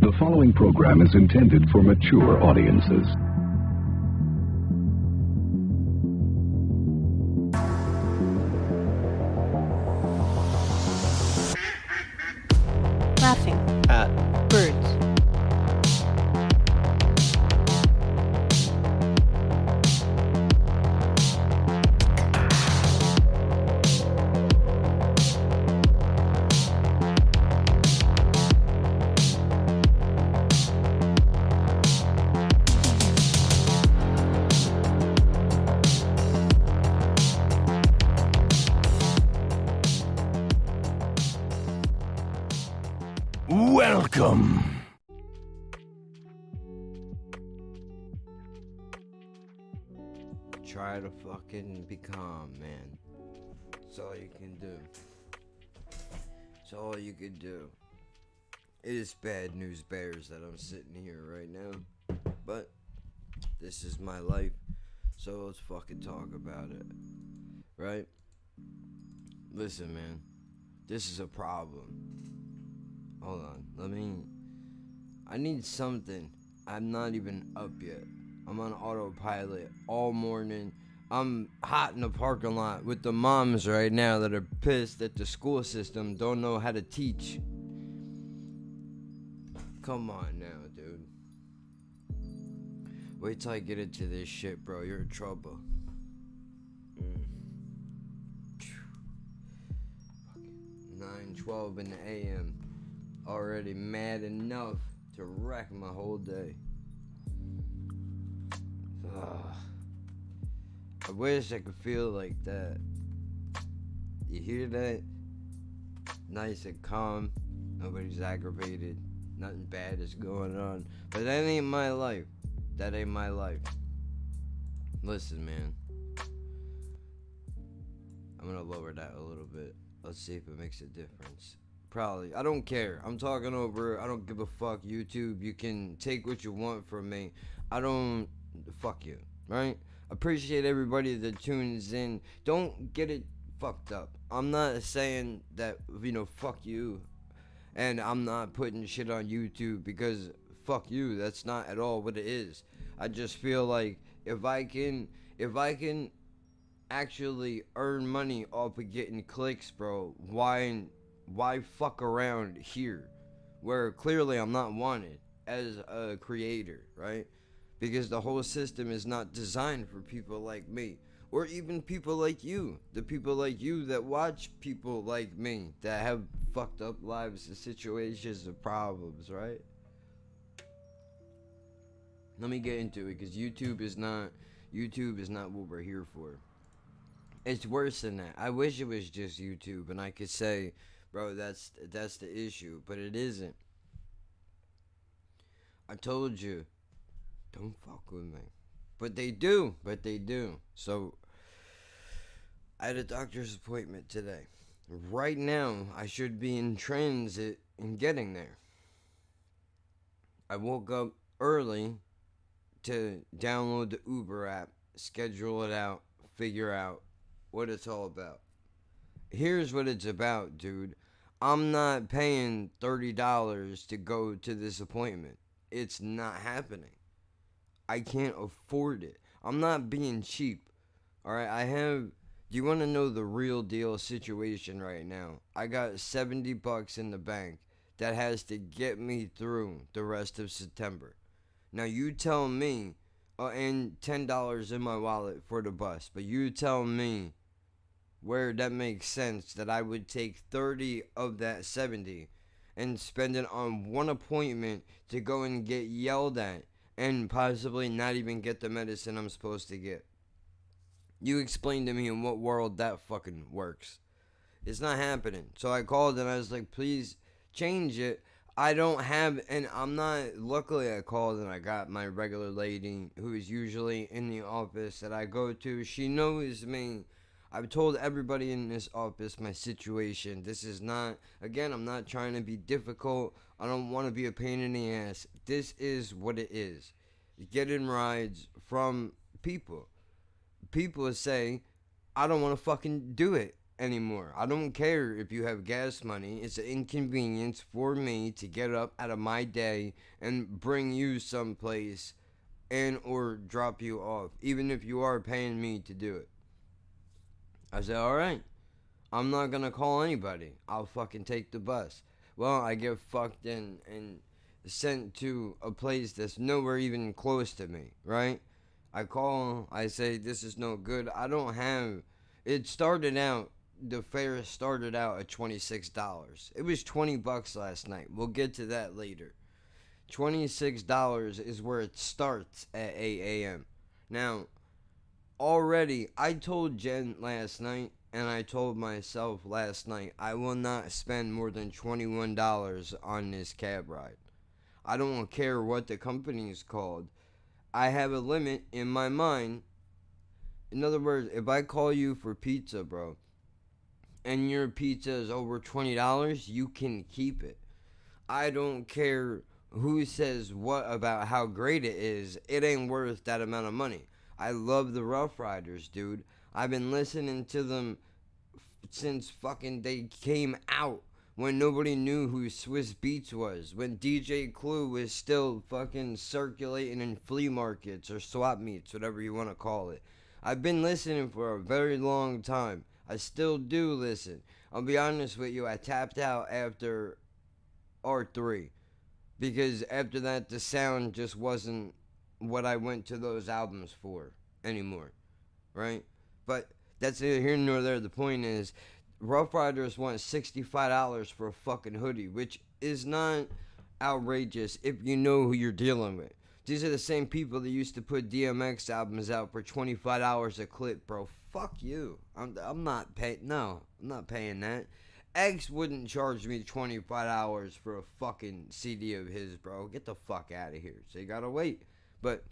The following program is intended for mature audiences. Laughing at birds. Welcome. Try to fucking be calm, man. That's all you can do. That's all you can do. It is bad news bears that I'm sitting here right now. But this is my life. So let's fucking talk about it. Right? Listen, man. This is a problem. Hold on, I need something. I'm not even up yet. I'm on autopilot all morning. I'm hot in the parking lot with the moms right now that are pissed that the school system don't know how to teach. Come on now, dude. Wait till I get into this shit, bro. You're in trouble. 9:12 in the AM. Already mad enough to wreck my whole day. I wish I could feel like that. You hear that? Nice and calm. Nobody's aggravated. Nothing bad is going on. But that ain't my life. That ain't my life. Listen, man. I'm gonna lower that a little bit. Let's see if it makes a difference. Probably. I don't care. I'm talking over. I don't give a fuck. YouTube, you can take what you want from me. I don't. Fuck you. Right? Appreciate everybody that tunes in. Don't get it fucked up. I'm not saying that, fuck you. And I'm not putting shit on YouTube because fuck you. That's not at all what it is. I just feel like if I can actually earn money off of getting clicks, bro, why fuck around here where clearly I'm not wanted as a creator, right? Because the whole system is not designed for people like me or even people like you, the people like you that watch people like me that have fucked up lives and situations and problems, right? Let me get into it because YouTube is not what we're here for. It's worse than that. I wish it was just YouTube and I could say, bro, that's the issue, but it isn't. I told you, don't fuck with me. But they do. So, I had a doctor's appointment today. Right now, I should be in transit and getting there. I woke up early to download the Uber app, schedule it out, figure out what it's all about. Here's what it's about, dude. I'm not paying $30 to go to this appointment. It's not happening. I can't afford it. I'm not being cheap. Alright, do you want to know the real deal situation right now? I got $70 in the bank that has to get me through the rest of September. Now you tell me, and $10 in my wallet for the bus, but you tell me where that makes sense that I would take 30 of that 70 and spend it on one appointment to go and get yelled at and possibly not even get the medicine I'm supposed to get. You explain to me in what world that fucking works. It's not happening. So I called and I was like, please change it. I don't have, and I'm not, luckily I called and I got my regular lady who is usually in the office that I go to. She knows me. I've told everybody in this office my situation. This is not, again, I'm not trying to be difficult. I don't want to be a pain in the ass. This is what it is. Getting rides from people. People say, I don't want to fucking do it. anymore. I don't care if you have gas money. It's an inconvenience for me to get up out of my day and bring you someplace and or drop you off, even if you are paying me to do it. I said, all right, I'm not gonna call anybody. I'll fucking take the bus. Well, I get fucked in and sent to a place that's nowhere even close to me, right? I call, I say, this is no good. I don't have, it started out, the fare started out at $26. It was $20 last night. We'll get to that later. $26 is where it starts at 8 a.m. Now, already, I told Jen last night, and I told myself last night, I will not spend more than $21 on this cab ride. I don't care what the company is called. I have a limit in my mind. In other words, if I call you for pizza, bro, and your pizza is over $20, you can keep it. I don't care who says what about how great it is. It ain't worth that amount of money. I love the Rough Riders, dude. I've been listening to them since fucking they came out, when nobody knew who Swiss Beats was, when DJ Clue was still fucking circulating in flea markets or swap meets, whatever you want to call it. I've been listening for a very long time. I still do listen. I'll be honest with you, I tapped out after R3 because after that the sound just wasn't what I went to those albums for anymore, right? But that's neither here nor there. The point is, Rough Riders want $65 for a fucking hoodie, which is not outrageous if you know who you're dealing with. These are the same people that used to put DMX albums out for $25 a clip, bro. Fuck you. I'm not paying. No, I'm not paying that. X wouldn't charge me $25 for a fucking CD of his, bro. Get the fuck out of here. So you gotta wait. But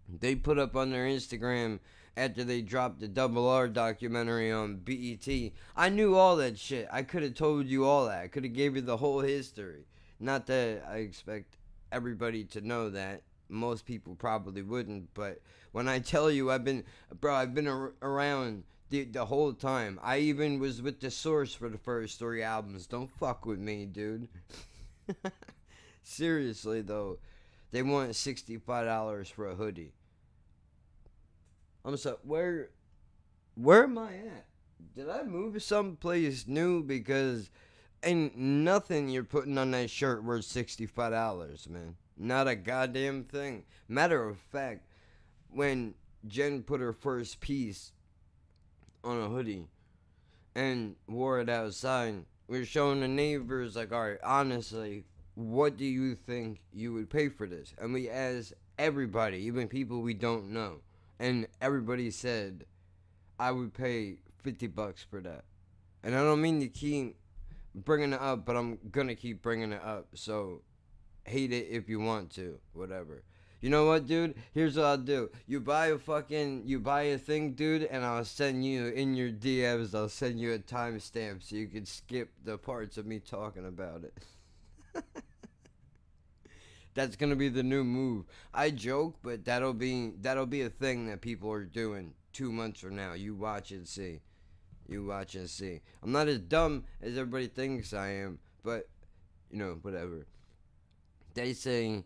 they put up on their Instagram after they dropped the Double R documentary on BET. I knew all that shit. I could have told you all that. I could have gave you the whole history. Not that I expect everybody to know that. Most people probably wouldn't. But when I tell you I've been around the whole time. I even was with The Source for the first 3 albums. Don't fuck with me, dude. Seriously, though. They want $65 for a hoodie. I'm sorry, where am I at? Did I move someplace new? Because ain't nothing you're putting on that shirt worth $65, man. Not a goddamn thing. Matter of fact, when Jen put her first piece on a hoodie and wore it outside, we were showing the neighbors, like, alright, honestly, what do you think you would pay for this? And we asked everybody, even people we don't know. And everybody said, I would pay $50 for that. And I don't mean to keep bringing it up, but I'm gonna keep bringing it up. So, hate it if you want to, whatever. You know what, dude? Here's what I'll do. You buy a thing, dude, and I'll send you in your DMs, I'll send you a timestamp so you can skip the parts of me talking about it. That's gonna be the new move. I joke, but that'll be a thing that people are doing 2 months from now. You watch and see. You watch and see. I'm not as dumb as everybody thinks I am, but whatever. They say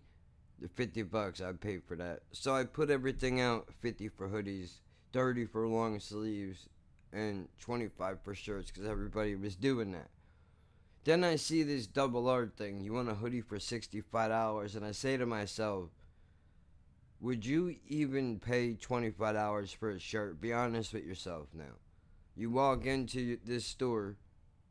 the $50, I'd pay for that. So I put everything out: 50 for hoodies, 30 for long sleeves, and 25 for shirts, because everybody was doing that. Then I see this Double R thing. You want a hoodie for $65, and I say to myself, would you even pay $25 for a shirt? Be honest with yourself now. You walk into this store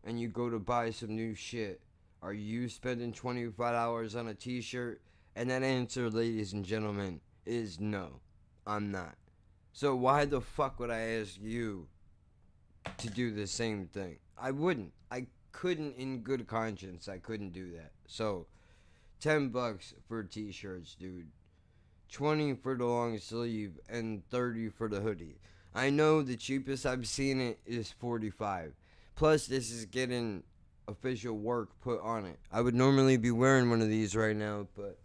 and you go to buy some new shit. Are you spending $25 on a t-shirt? And that answer, ladies and gentlemen, is no. I'm not. So why the fuck would I ask you to do the same thing? I wouldn't. I couldn't, in good conscience, I couldn't do that. So, $10 for t-shirts, dude. 20 for the long sleeve and 30 for the hoodie. I know the cheapest I've seen it is $45. Plus, this is getting official work put on it. I would normally be wearing one of these right now, but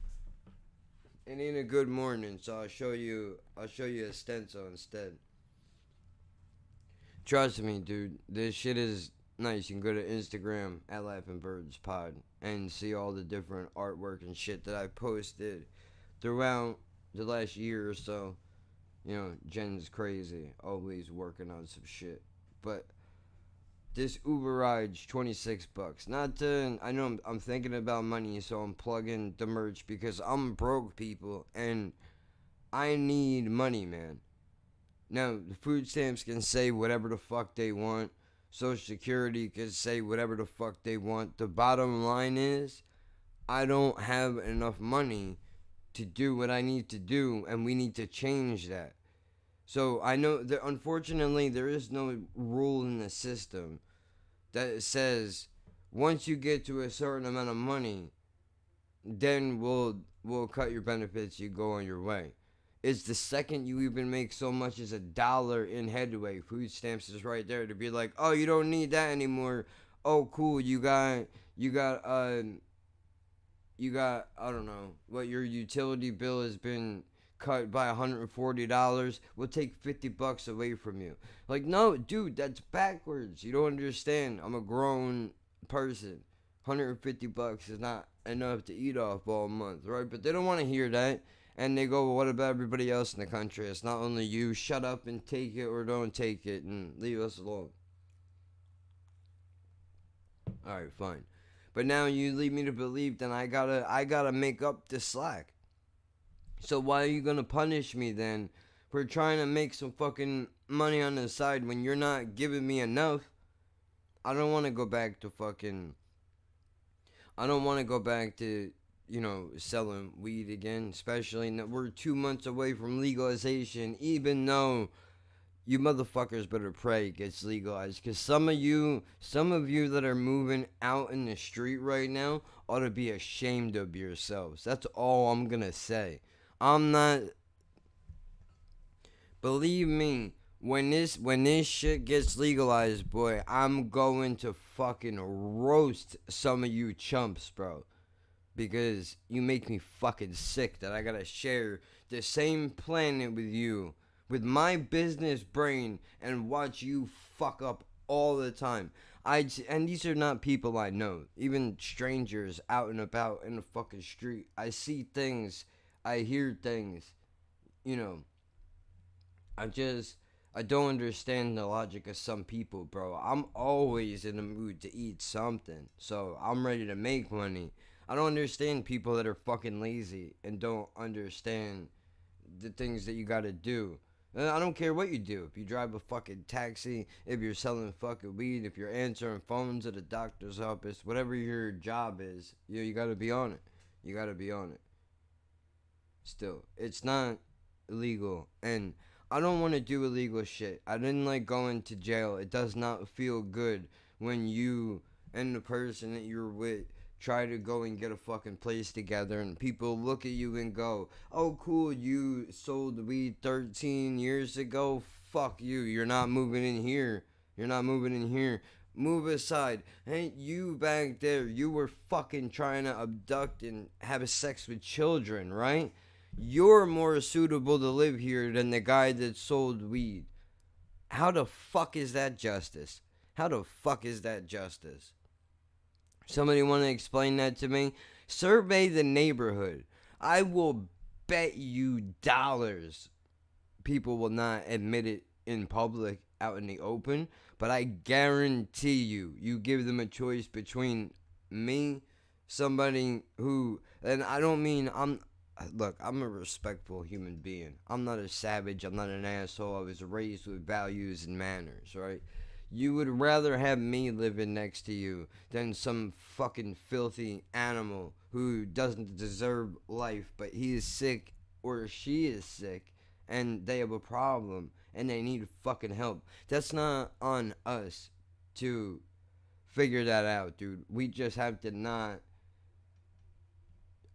it ain't a good morning, so I'll show you a stencil instead. Trust me, dude. This shit is nice. You can go to Instagram at Laughing Birds Pod and see all the different artwork and shit that I posted throughout the last year or so. You know, Jen's crazy, always working on some shit. But this Uber ride's $26. Not to, I know I'm thinking about money, so I'm plugging the merch because I'm broke, people, and I need money, man. Now, the food stamps can say whatever the fuck they want. Social Security can say whatever the fuck they want. The bottom line is, I don't have enough money to do what I need to do, and we need to change that. So I know that unfortunately there is no rule in the system that says once you get to a certain amount of money, then we'll cut your benefits. You go on your way. It's the second you even make so much as $1 in headway, food stamps is right there to be like, oh, you don't need that anymore. Oh, cool, you got I don't know what your utility bill has been cut by $140. We'll take $50 away from you. Like, no, dude, that's backwards. You don't understand. I'm a grown person. $150 is not enough to eat off all month, right? But they don't want to hear that. And they go, well, what about everybody else in the country? It's not only you. Shut up and take it or don't take it and leave us alone. Alright, fine. But now you lead me to believe that I gotta make up the slack. So why are you gonna punish me then for trying to make some fucking money on the side when you're not giving me enough? I don't want to go back to you know, selling weed again, especially that we're 2 months away from legalization, even though you motherfuckers better pray it gets legalized, because some of you that are moving out in the street right now ought to be ashamed of yourselves. That's all I'm gonna say. I'm not, believe me, when this shit gets legalized, boy, I'm going to fucking roast some of you chumps, bro. Because you make me fucking sick that I gotta share the same planet with you, with my business brain, and watch you fuck up all the time. And these are not people I know. Even strangers out and about in the fucking street. I see things. I hear things. You know. I don't understand the logic of some people, bro. I'm always in the mood to eat something. So I'm ready to make money. I don't understand people that are fucking lazy and don't understand the things that you gotta do. I don't care what you do. If you drive a fucking taxi, if you're selling fucking weed, if you're answering phones at a doctor's office, whatever your job is, you gotta be on it. You gotta be on it. Still, it's not illegal, and I don't want to do illegal shit. I didn't like going to jail. It does not feel good when you and the person that you're with try to go and get a fucking place together and people look at you and go, oh cool, you sold weed 13 years ago, fuck you, you're not moving in here, move aside. Hey, you back there, you were fucking trying to abduct and have sex with children, right? You're more suitable to live here than the guy that sold weed. How the fuck is that justice? Somebody want to explain that to me? Survey the neighborhood. I will bet you dollars people will not admit it in public, out in the open, but I guarantee you give them a choice between me, somebody who, and I don't mean, look, I'm a respectful human being. I'm not a savage, I'm not an asshole. I was raised with values and manners, right? You would rather have me living next to you than some fucking filthy animal who doesn't deserve life, but he is sick or she is sick and they have a problem and they need fucking help. That's not on us to figure that out, dude. We just have to not.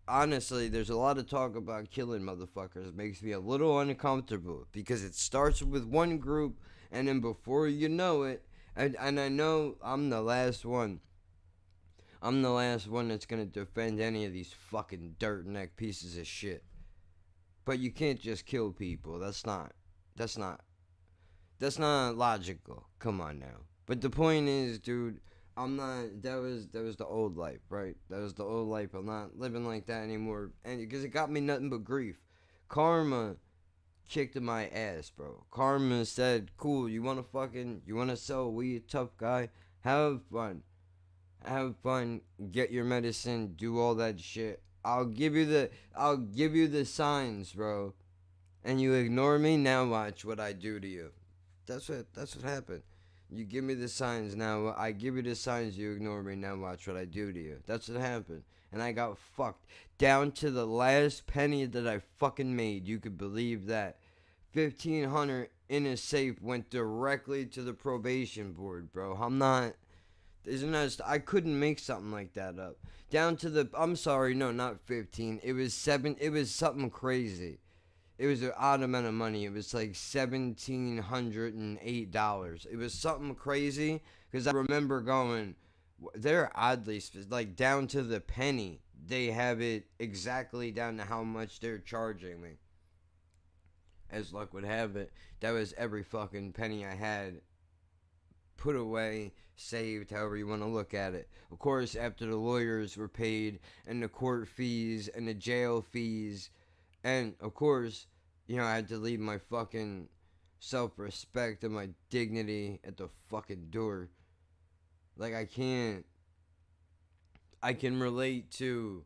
Honestly, there's a lot of talk about killing motherfuckers. It makes me a little uncomfortable because it starts with one group, and then before you know it, and I know I'm the last one that's gonna defend any of these fucking dirt neck pieces of shit. But you can't just kill people. That's not That's not logical. Come on now. But the point is, dude, I'm not. That was the old life, right? That was the old life. I'm not living like that anymore, and because it got me nothing but grief. Karma kicked in my ass, bro. Karma said, "Cool, you wanna sell weed, tough guy. Have fun, have fun. Get your medicine, do all that shit. I'll give you the signs, bro. And you ignore me. Now watch what I do to you." That's what happened. You give me the signs now. I give you the signs. You ignore me. Now watch what I do to you. That's what happened. And I got fucked down to the last penny that I fucking made. You could believe that. 1,500 in a safe went directly to the probation board, bro. I'm not. Isn't that? I couldn't make something like that up. Down to the. I'm sorry. No, not 15. It was 7. It was something crazy. It was an odd amount of money. It was like $1,708. It was something crazy because I remember going, they're oddly like down to the penny. They have it exactly down to how much they're charging me. As luck would have it, that was every fucking penny I had put away, saved, however you want to look at it. Of course, after the lawyers were paid and the court fees and the jail fees, and of course, I had to leave my fucking self-respect and my dignity at the fucking door. Like I can relate to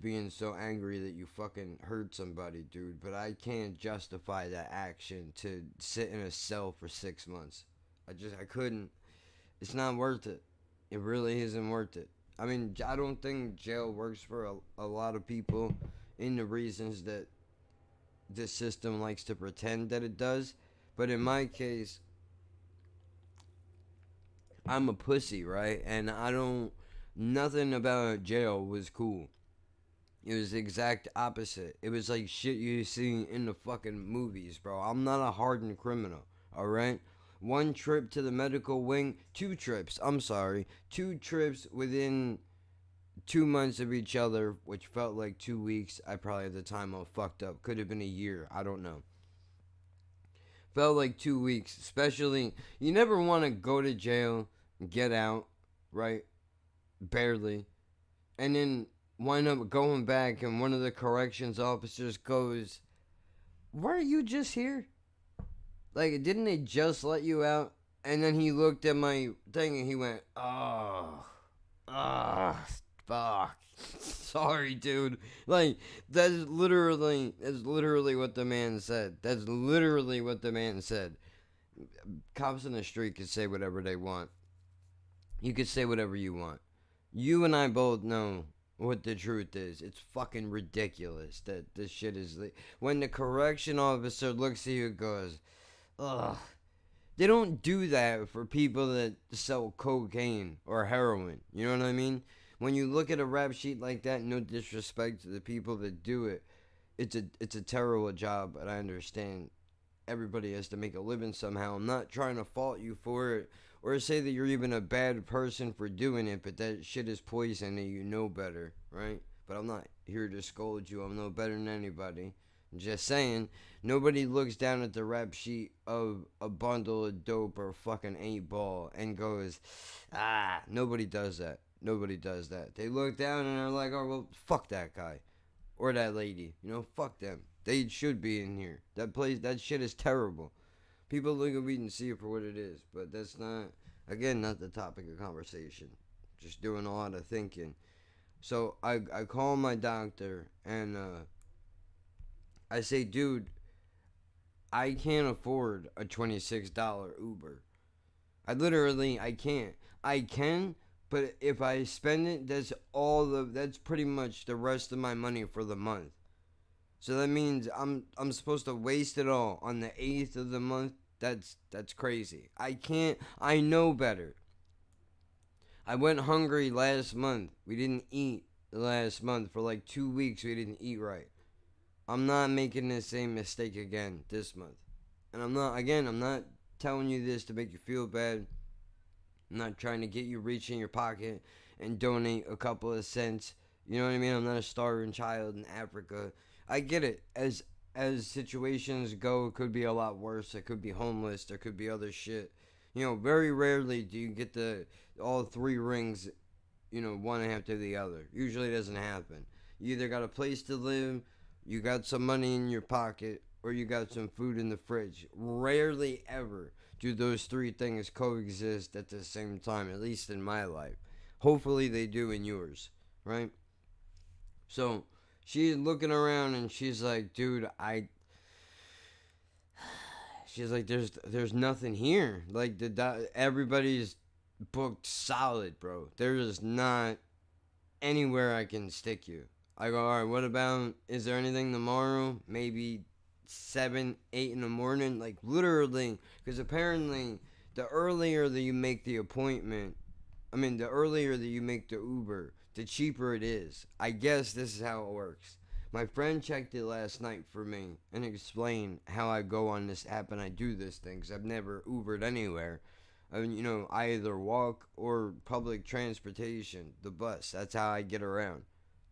being so angry that you fucking hurt somebody, dude, but I can't justify that action to sit in a cell for 6 months. I couldn't. It's not worth it. It really isn't worth it. I mean, I don't think jail works for a lot of people in the reasons that this system likes to pretend that it does. But in my case, I'm a pussy, right? And nothing about jail was cool. It was the exact opposite. It was like shit you see in the fucking movies, bro. I'm not a hardened criminal, alright? 1 trip to the medical wing, 2 trips, I'm sorry. 2 trips within 2 months of each other, which felt like 2 weeks. I probably at the time I fucked up. Could have been a year. I don't know. Felt like 2 weeks. Especially, you never want to go to jail, get out, right? Barely. And then wind up going back, and one of the corrections officers goes, "Weren't you just here? Like, didn't they just let you out?" And then he looked at my thing and he went, "Oh, fuck. Sorry, dude." Like, that's literally what the man said. That's literally what the man said. Cops in the street can say whatever they want. You can say whatever you want. You and I both know what the truth is. It's fucking ridiculous that this shit is. When the correction officer looks at you and goes, "Ugh." They don't do that for people that sell cocaine or heroin. You know what I mean? When you look at a rap sheet like that, no disrespect to the people that do it, it's a terrible job, but I understand everybody has to make a living somehow. I'm not trying to fault you for it or say that you're even a bad person for doing it, but that shit is poison and you know better, right? But I'm not here to scold you. I'm no better than anybody. I'm just saying, nobody looks down at the rap sheet of a bundle of dope or fucking 8-ball and goes, nobody does that. Nobody does that. They look down and they're like, "Oh, well, fuck that guy. Or that lady. Fuck them. They should be in here. That shit is terrible." People look at weed and see it for what it is, but that's not the topic of conversation. Just doing a lot of thinking. So I call my doctor and I say, "Dude, I can't afford a $26 Uber. I can't. I can, but if I spend it, that's pretty much the rest of my money for the month. So that means I'm supposed to waste it all on the 8th of the month. That's crazy. I can't. I know better. I went hungry last month. We didn't eat last month for like 2 weeks. We didn't eat right. I'm not making the same mistake again this month. And I'm not telling you this to make you feel bad. I'm not trying to get you reach in your pocket and donate a couple of cents. You know what I mean? I'm not a starving child in Africa. I get it. As as situations go, it could be a lot worse. It could be homeless. There could be other shit. Very rarely do you get the all three rings, one after the other. Usually it doesn't happen. You either got a place to live, you got some money in your pocket, or you got some food in the fridge. Rarely ever do those three things coexist at the same time, at least in my life. Hopefully they do in yours, right? So she's looking around and she's like, dude, she's like, there's nothing here. Like everybody's booked solid, bro. There is not anywhere I can stick you. I go, all right, what about, is there anything tomorrow? Maybe 7, 8 in the morning? Like, literally, because apparently, the earlier that you make the appointment, the earlier that you make the Uber, the cheaper it is. I guess this is how it works. My friend checked it last night for me and explained how I go on this app and I do this thing, because I've never Ubered anywhere. I either walk or public transportation, the bus. That's how I get around.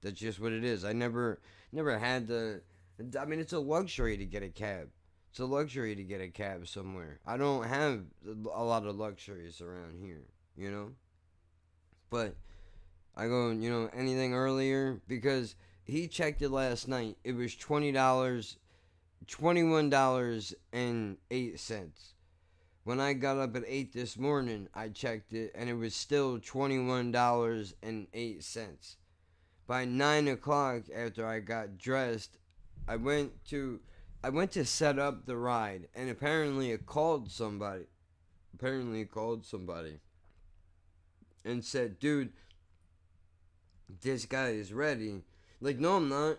That's just what it is. I never had the. It's a luxury to get a cab. It's a luxury to get a cab somewhere. I don't have a lot of luxuries around here. But I go, anything earlier? Because he checked it last night. It was $20, $21.08. When I got up at 8 this morning, I checked it, and it was still $21.08. By 9 o'clock, after I got dressed, I went to set up the ride, and apparently it called somebody. And said, dude, this guy is ready. Like, no, I'm not.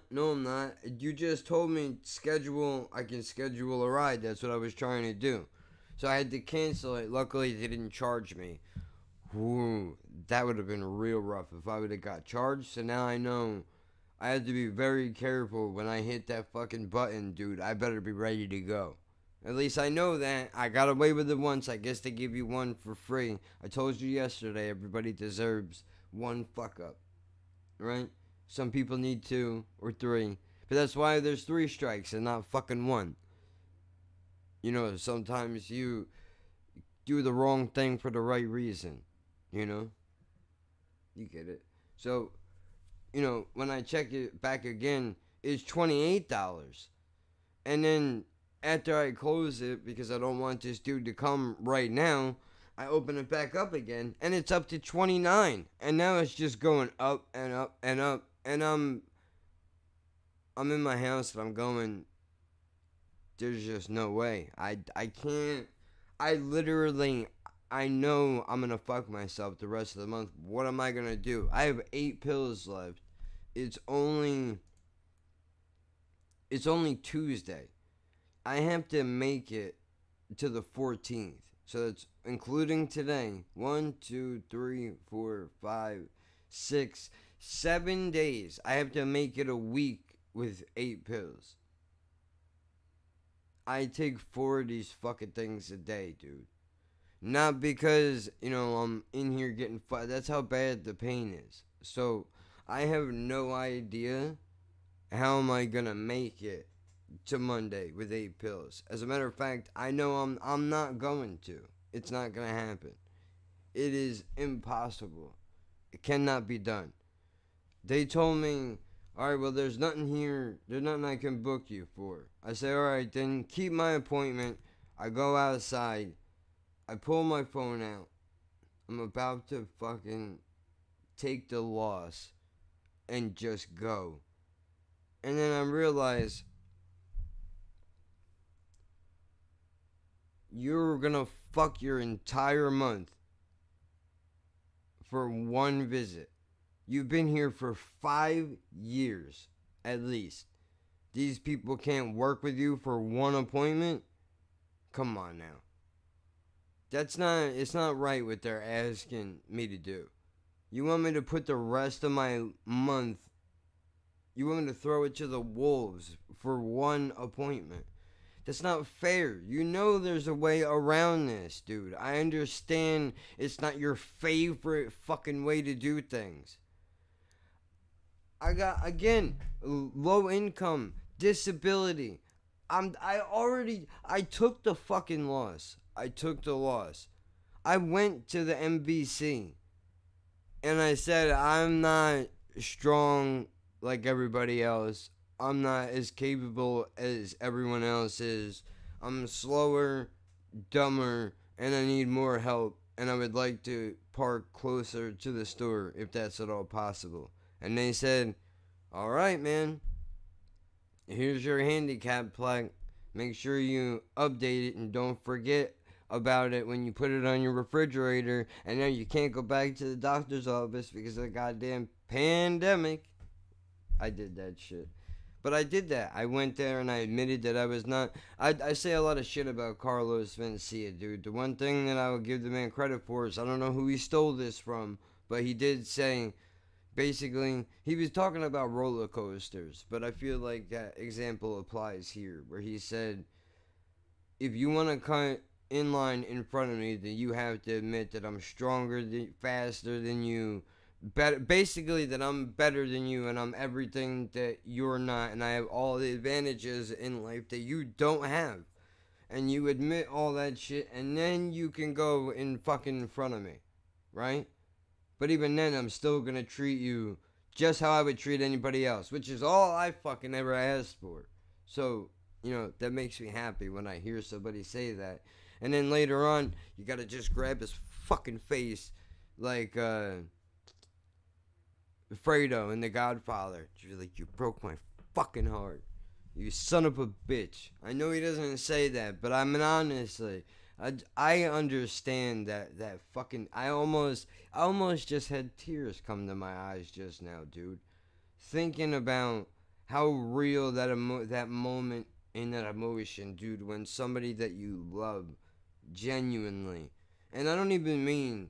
You just told me I can schedule a ride. That's what I was trying to do. So I had to cancel it. Luckily, they didn't charge me. Ooh, that would have been real rough if I would have got charged. So now I know I have to be very careful when I hit that fucking button, dude. I better be ready to go. At least I know that. I got away with it once. I guess they give you one for free. I told you yesterday, everybody deserves one fuck up. Right? Some people need 2 or 3. But that's why there's 3 strikes and not fucking 1. Sometimes you do the wrong thing for the right reason. You get it. So, when I check it back again, it's $28. And then after I close it, because I don't want this dude to come right now, I open it back up again, and it's up to $29. And now it's just going up and up and up. And I'm in my house and I'm going, there's just no way. I can't. I know I'm going to fuck myself the rest of the month. What am I going to do? I have 8 pills left. It's only Tuesday. I have to make it to the 14th. So that's including today. 1, 2, 3, 4, 5, 6, 7 days. I have to make it a week with 8 pills. I take 4 of these fucking things a day, dude. Not because, I'm in here getting that's how bad the pain is. So, I have no idea how am I gonna make it to Monday with 8 pills. As a matter of fact, I know I'm not going to. It's not gonna happen. It is impossible. It cannot be done. They told me, alright, well, there's nothing here. There's nothing I can book you for. I say, alright, then keep my appointment. I go outside. I pull my phone out. I'm about to fucking take the loss and just go. And then I realize you're gonna fuck your entire month for one visit. You've been here for 5 years, at least. These people can't work with you for one appointment? Come on now. It's not right what they're asking me to do. You want me to put the rest of my month, you want me to throw it to the wolves for one appointment? That's not fair. There's a way around this, dude. I understand it's not your favorite fucking way to do things. I got, again, low income, disability. I took the fucking loss. I took the loss. I went to the MVC and I said I'm not strong like everybody else. I'm not as capable as everyone else is. I'm slower, dumber, and I need more help. And I would like to park closer to the store if that's at all possible. And they said, all right, man, here's your handicap plaque. Make sure you update it and don't forget about it when you put it on your refrigerator. And then you can't go back to the doctor's office because of the goddamn pandemic. I did that shit. But I did that. I went there and I admitted that I was not. I say a lot of shit about Carlos Mencia, dude. The one thing that I would give the man credit for is I don't know who he stole this from, but he did say, basically, he was talking about roller coasters, but I feel like that example applies here, where he said, if you want to cut in line in front of me, then you have to admit that I'm stronger, faster than you, better, basically that I'm better than you and I'm everything that you're not, and I have all the advantages in life that you don't have. And you admit all that shit, and then you can go in fucking front of me, right? But even then, I'm still gonna treat you just how I would treat anybody else, which is all I fucking ever asked for. So, that makes me happy when I hear somebody say that. And then later on, you gotta just grab his fucking face like, Fredo in The Godfather. You're like, you broke my fucking heart. You son of a bitch. I know he doesn't say that, but I mean, honestly, I understand that fucking. I almost just had tears come to my eyes just now, dude. Thinking about how real that moment and that emotion, dude, when somebody that you love genuinely, and I don't even mean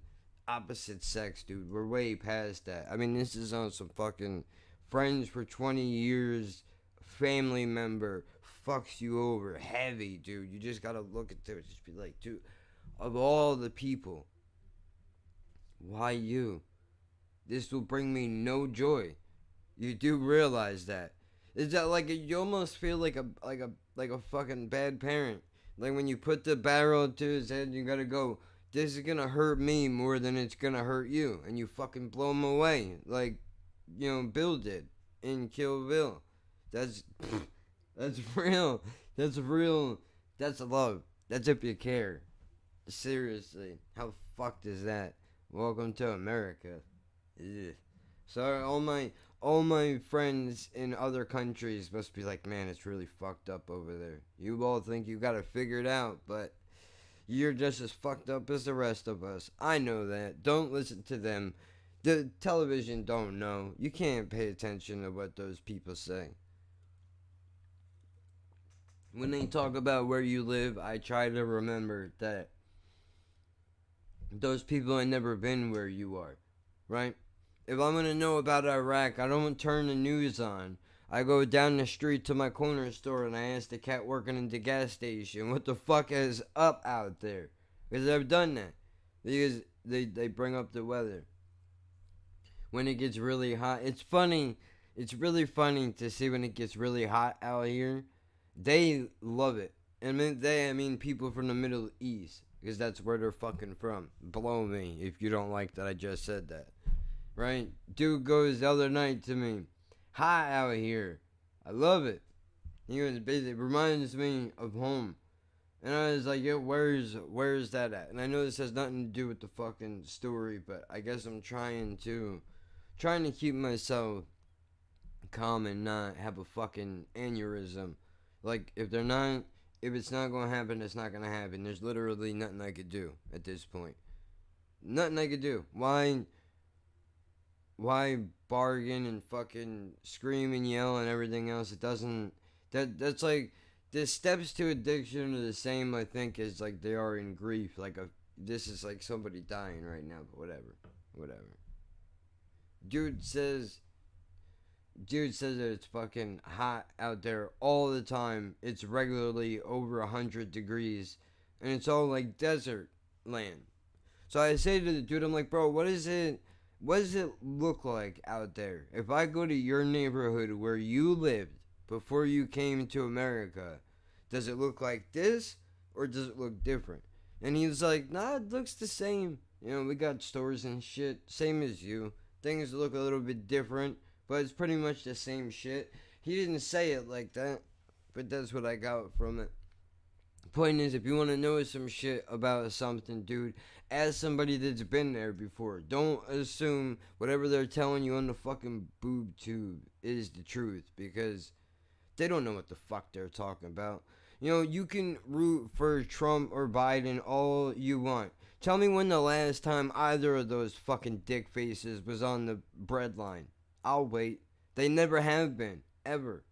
opposite sex, dude. We're way past that. I mean, this is on some fucking friends for 20 years, family member fucks you over heavy, dude. You just gotta look at them and just be like, dude, of all the people, why you? This will bring me no joy. You do realize that. Is that like you almost feel like a fucking bad parent? Like when you put the barrel to his head, you gotta go, this is gonna hurt me more than it's gonna hurt you, and you fucking blow him away, like Bill did in Kill Bill. That's real. That's real. That's love. That's if you care. Seriously, how fucked is that? Welcome to America. Ugh. So all my friends in other countries must be like, man, it's really fucked up over there. You all think you got it figured out, but you're just as fucked up as the rest of us. I know that. Don't listen to them. The television don't know. You can't pay attention to what those people say. When they talk about where you live, I try to remember that those people have never been where you are, right? If I'm going to know about Iraq, I don't turn the news on. I go down the street to my corner store and I ask the cat working in the gas station, what the fuck is up out there? Because I've done that. Because they bring up the weather. When it gets really hot. It's funny. It's really funny to see when it gets really hot out here. They love it. And I mean people from the Middle East. Because that's where they're fucking from. Blow me if you don't like that I just said that. Right? Dude goes the other night to me, hot out here. I love it. He was busy. It reminds me of home. And I was like, yo, where's that at? And I know this has nothing to do with the fucking story, but I guess I'm trying to keep myself calm and not have a fucking aneurysm. Like, if it's not gonna happen, it's not gonna happen. There's literally nothing I could do at this point. Nothing I could do. Why bargain and fucking scream and yell and everything else? It doesn't. That's like the steps to addiction are the same, I think, as like they are in grief. Like this is like somebody dying right now, but whatever. Dude says that it's fucking hot out there all the time. It's regularly over 100 degrees, and it's all like desert land. So I say to the dude, I'm like, bro, what does it look like out there? If I go to your neighborhood where you lived before you came to America, Does it look like this or does it look different? And he was like, nah, it looks the same. You know, we got stores and shit, same as you. Things look a little bit different, but it's pretty much the same shit. He didn't say it like that, but that's what I got from it. Point is, if you want to know some shit about something, dude, ask somebody that's been there before. Don't assume whatever they're telling you on the fucking boob tube is the truth, because they don't know what the fuck they're talking about. You know, you can root for Trump or Biden all you want. Tell me when the last time either of those fucking dick faces was on the breadline. I'll wait. They never have been. Ever.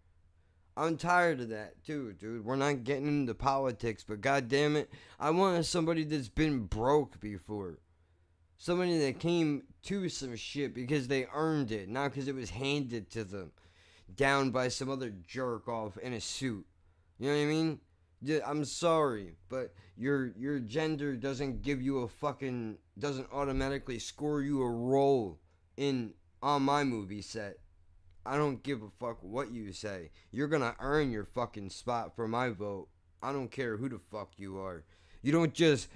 I'm tired of that too, dude. We're not getting into politics, but goddamn it, I want somebody that's been broke before. Somebody that came to some shit because they earned it, not because it was handed to them, down by some other jerk off in a suit. You know what I mean? I'm sorry, but your gender doesn't give you a fucking, doesn't automatically score you a role on my movie set. I don't give a fuck what you say. You're gonna earn your fucking spot for my vote. I don't care who the fuck you are. You don't just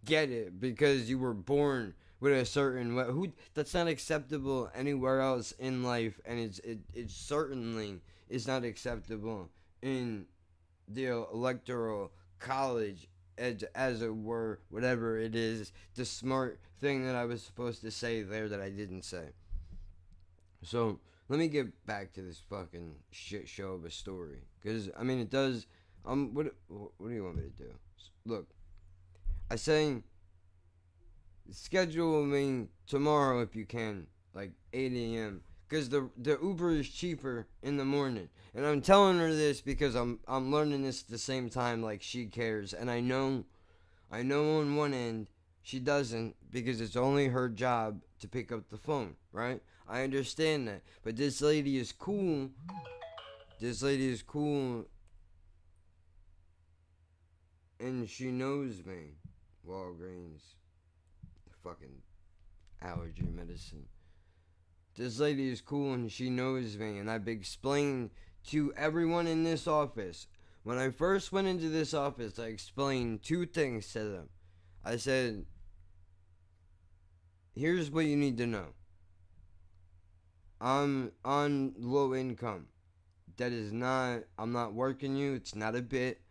get it because you were born with a certain way. Who, that's not acceptable anywhere else in life, and it certainly is not acceptable in the electoral college, as it were, whatever it is, the smart thing that I was supposed to say there that I didn't say. So let me get back to this fucking shit show of a story, because I mean it does. What do you want me to do? Look, I say schedule me tomorrow if you can, like 8 a.m. Because the Uber is cheaper in the morning, and I'm telling her this because I'm learning this at the same time. Like, she cares, and I know on one end she doesn't, because it's only her job to pick up the phone, right? I understand that, but this lady is cool. This lady is cool, and she knows me. Walgreens, fucking allergy medicine. This lady is cool and she knows me, and I've explained to everyone in this office. When I first went into this office, I explained two things to them. I said, here's what you need to know. I'm on low income. I'm not working you. It's not a bit.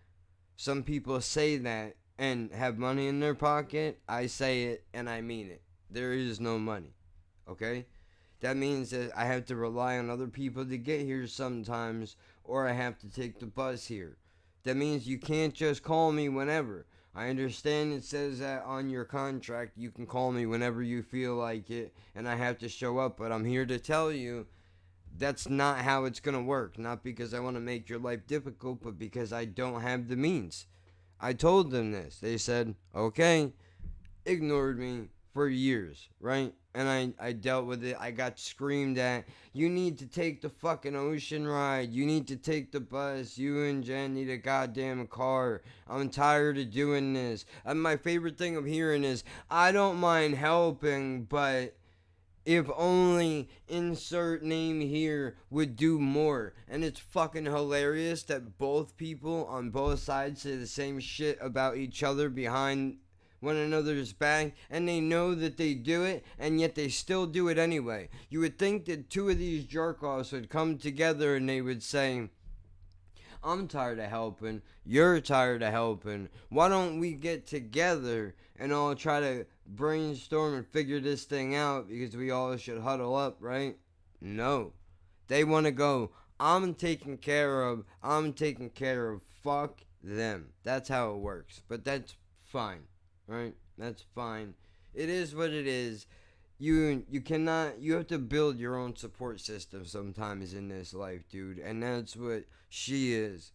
Some people say that and have money in their pocket. I say it and I mean it. There is no money. Okay? That means that I have to rely on other people to get here sometimes, or I have to take the bus here. That means you can't just call me whenever. I understand it says that on your contract you can call me whenever you feel like it, and I have to show up, but I'm here to tell you that's not how it's going to work. Not because I want to make your life difficult, but because I don't have the means. I told them this. They said, okay, ignored me for years, right? And I dealt with it. I got screamed at. You need to take the fucking ocean ride. You need to take the bus. You and Jen need a goddamn car. I'm tired of doing this. And my favorite thing of hearing is, I don't mind helping, but if only insert name here would do more. And it's fucking hilarious that both people on both sides say the same shit about each other behind one another's back, and they know that they do it, and yet they still do it anyway. You would think that two of these jerk-offs would come together and they would say, I'm tired of helping, you're tired of helping, why don't we get together and all try to brainstorm and figure this thing out, because we all should huddle up, right? No. They want to go, I'm taken care of, fuck them. That's how it works, but that's fine. Right? That's fine. It is what it is. You have to build your own support system sometimes in this life, dude. And that's what she is.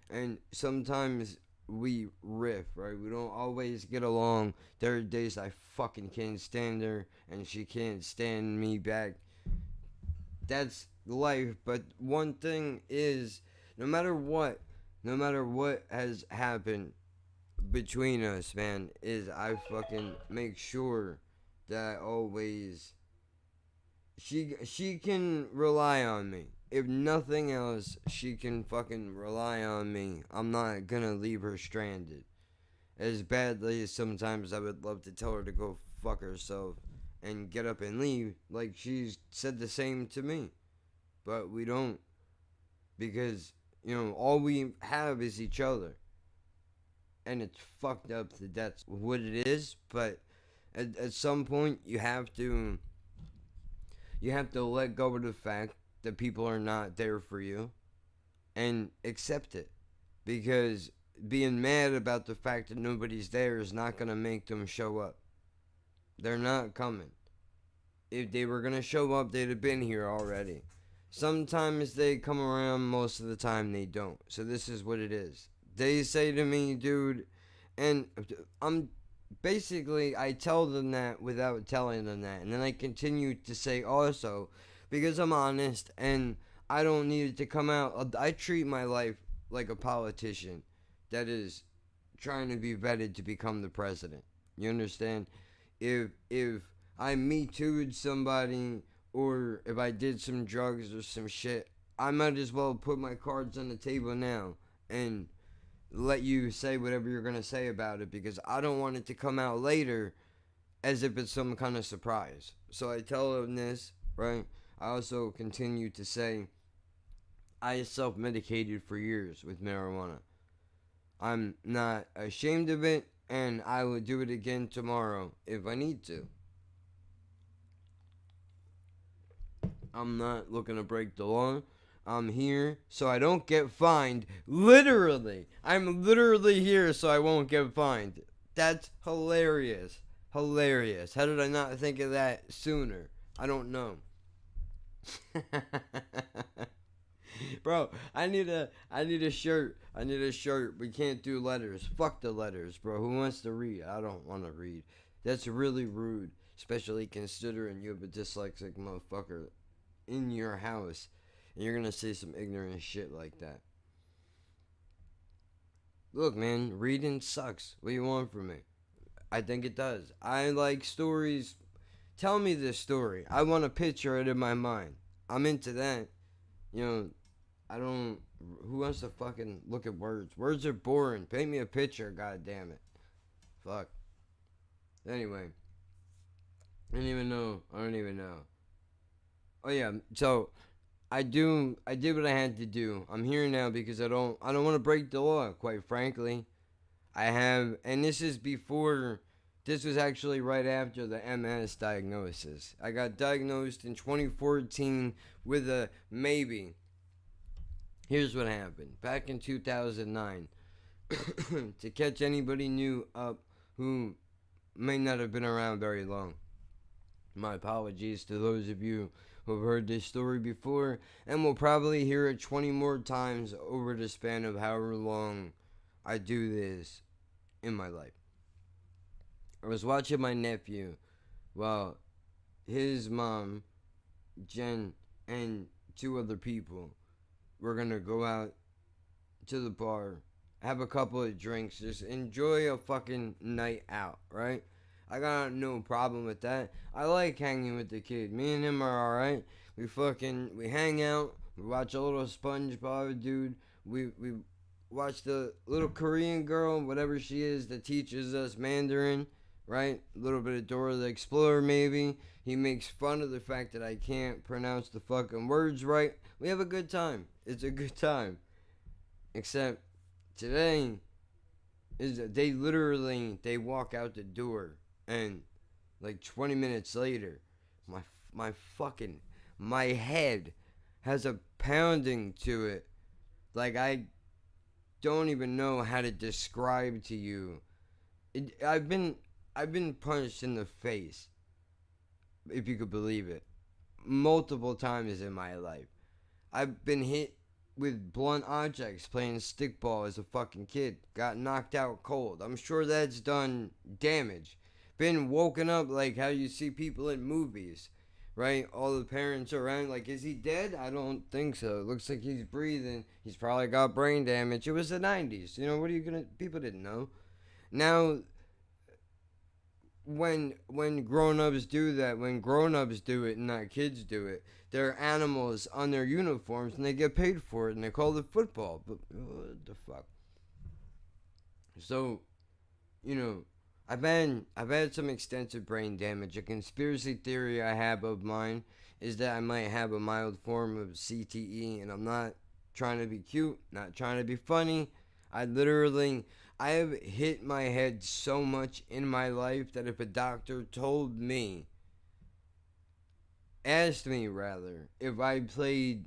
And sometimes we riff, right? We don't always get along. There are days I fucking can't stand her and she can't stand me back. That's life. But one thing is, no matter what has happened between us, man, is I fucking make sure that always she can rely on me. if nothing else, she can fucking rely on me. I'm not gonna leave her stranded. As badly as sometimes I would love to tell her to go fuck herself and get up and leave, like she's said the same to me. But we don't, because, all we have is each other. And it's fucked up that that's what it is, but at some point you have to let go of the fact that people are not there for you and accept it, because being mad about the fact that nobody's there is not going to make them show up. They're not coming. If they were going to show up, they'd have been here already. Sometimes they come around, most of the time they don't. So this is what it is. They say to me, dude, and I tell them that without telling them that. And then I continue to say also, because I'm honest and I don't need it to come out. I treat my life like a politician that is trying to be vetted to become the president. You understand? If I Me Too'd somebody, or if I did some drugs or some shit, I might as well put my cards on the table now and let you say whatever you're going to say about it, because I don't want it to come out later as if it's some kind of surprise. So I tell them this, right? I also continue to say I self-medicated for years with marijuana. I'm not ashamed of it, and I will do it again tomorrow if I need to. I'm not looking to break the law. I'm here so I don't get fined. Literally. I'm literally here so I won't get fined. That's hilarious. Hilarious. How did I not think of that sooner? I don't know. Bro, I need a shirt. I need a shirt. We can't do letters. Fuck the letters, bro. Who wants to read? I don't want to read. That's really rude, especially considering you have a dyslexic motherfucker in your house and you're gonna say some ignorant shit like that. Look, man, reading sucks. What do you want from me? I think it does. I like stories. Tell me this story. I want to picture it in my mind. I'm into that. I don't. Who wants to fucking look at words? Words are boring. Paint me a picture, god damn it. Fuck. Anyway. I don't even know. Oh yeah, so I did what I had to do. I'm here now because I don't want to break the law, quite frankly. And this was actually right after the MS diagnosis. I got diagnosed in 2014 with a maybe. Here's what happened. Back in 2009, to catch anybody new up who may not have been around very long. My apologies to those of you who have heard this story before, and will probably hear it 20 more times over the span of however long I do this in my life. I was watching my nephew while his mom, Jen, and two other people were going to go out to the bar, have a couple of drinks, just enjoy a fucking night out, right? I got no problem with that. I like hanging with the kid. Me and him are alright. We hang out. We watch a little SpongeBob, dude. We watch the little Korean girl, whatever she is, that teaches us Mandarin, right? A little bit of Dora the Explorer, maybe. He makes fun of the fact that I can't pronounce the fucking words right. We have a good time. It's a good time. Except today is they walk out the door, and like 20 minutes later, my head has a pounding to it. Like, I don't even know how to describe to you. I've been punched in the face, if you could believe it, multiple times in my life. I've been hit with blunt objects playing stickball as a fucking kid. Got knocked out cold. I'm sure that's done damage. Been woken up like how you see people in movies, right? All the parents around, like, is he dead? I don't think so. It looks like he's breathing. He's probably got brain damage. It was the 90s. People didn't know. Now, when grown-ups do that, when grown-ups do it and not kids do it, there are animals on their uniforms and they get paid for it and they call it football. But what the fuck? So, you know, I've had some extensive brain damage. A conspiracy theory I have of mine is that I might have a mild form of CTE, and I'm not trying to be cute, not trying to be funny. I have hit my head so much in my life that if a doctor asked me rather, if I played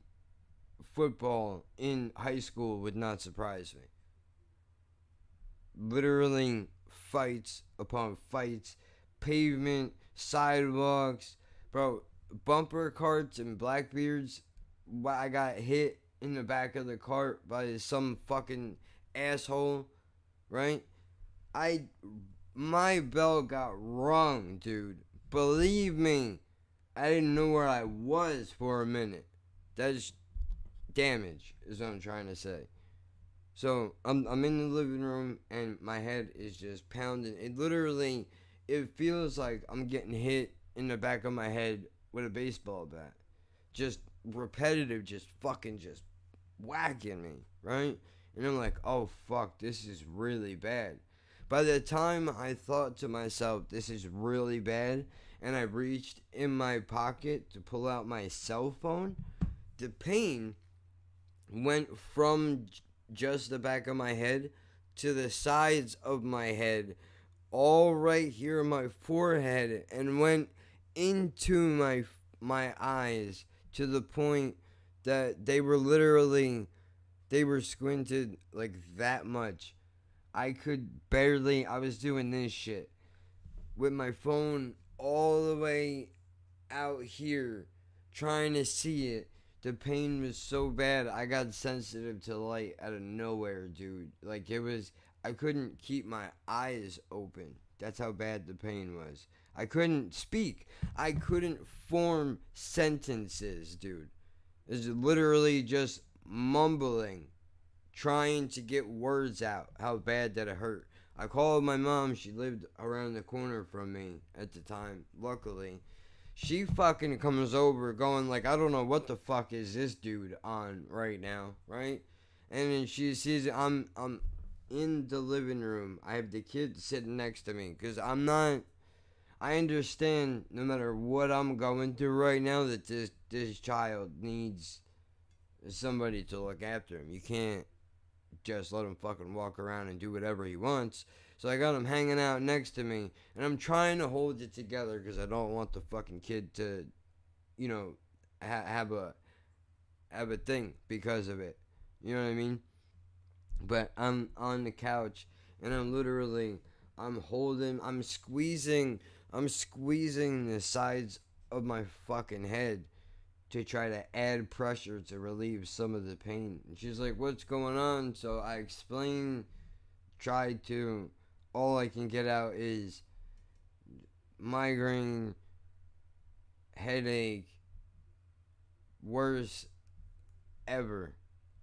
football in high school, it would not surprise me. Literally fights upon fights, pavement, sidewalks, bro, bumper carts and Blackbeards. I got hit in the back of the cart by some fucking asshole, right? I my bell got rung, dude. Believe me, I didn't know where I was for a minute. That's damage, is what I'm trying to say. So I'm in the living room and my head is just pounding. It feels like I'm getting hit in the back of my head with a baseball bat. Just repetitive, just whacking me, right? And I'm like, oh fuck, this is really bad. By the time I thought to myself, this is really bad, and I reached in my pocket to pull out my cell phone, the pain went from just the back of my head to the sides of my head, all right here in my forehead, and went into my eyes to the point that they were squinted like that much. I was doing this shit with my phone all the way out here trying to see it. The pain was so bad, I got sensitive to light out of nowhere, dude. Like, I couldn't keep my eyes open. That's how bad the pain was. I couldn't speak. I couldn't form sentences, dude. It's literally just mumbling, trying to get words out, how bad that it hurt. I called my mom. She lived around the corner from me at the time, luckily. She fucking comes over going like, I don't know what the fuck is this dude on right now, right? And then she sees I'm in the living room. I have the kid sitting next to me because I understand no matter what I'm going through right now that this child needs somebody to look after him. You can't just let him fucking walk around and do whatever he wants. So I got him hanging out next to me, and I'm trying to hold it together because I don't want the fucking kid to, you know, have a thing because of it. You know what I mean? But I'm on the couch, and I'm squeezing the sides of my fucking head to try to add pressure to relieve some of the pain. And she's like, what's going on? So I explain, tried to. All I can get out is migraine, headache, worst ever.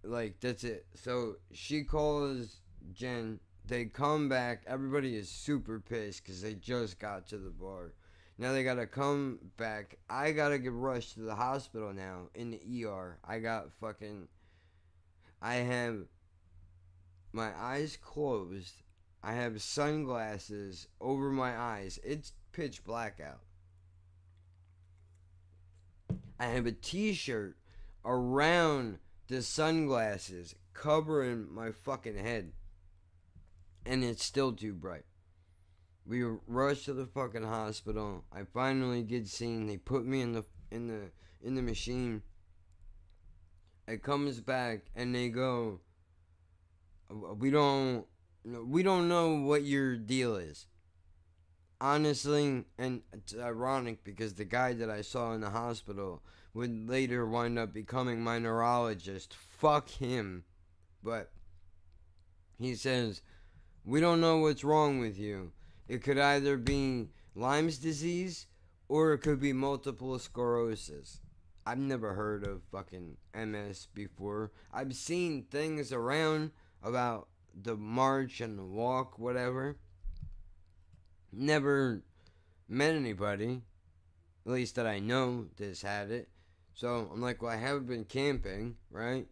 Like, that's it. So she calls Jen. They come back. Everybody is super pissed because they just got to the bar. Now they gotta come back. I gotta get rushed to the hospital now in the ER. I have my eyes closed. I have sunglasses over my eyes. It's pitch black out. I have a t-shirt around the sunglasses covering my fucking head. And it's still too bright. We rushed to the fucking hospital. I finally get seen. They put me in the machine. It comes back and they go, we don't know what your deal is. Honestly, and it's ironic because the guy that I saw in the hospital would later wind up becoming my neurologist. Fuck him. But he says, we don't know what's wrong with you. It could either be Lyme's disease or it could be multiple sclerosis. I've never heard of fucking MS before. I've seen things around about the march and the walk, whatever. Never met anybody, at least that I know, that's had it. So I'm like, well, I haven't been camping, right?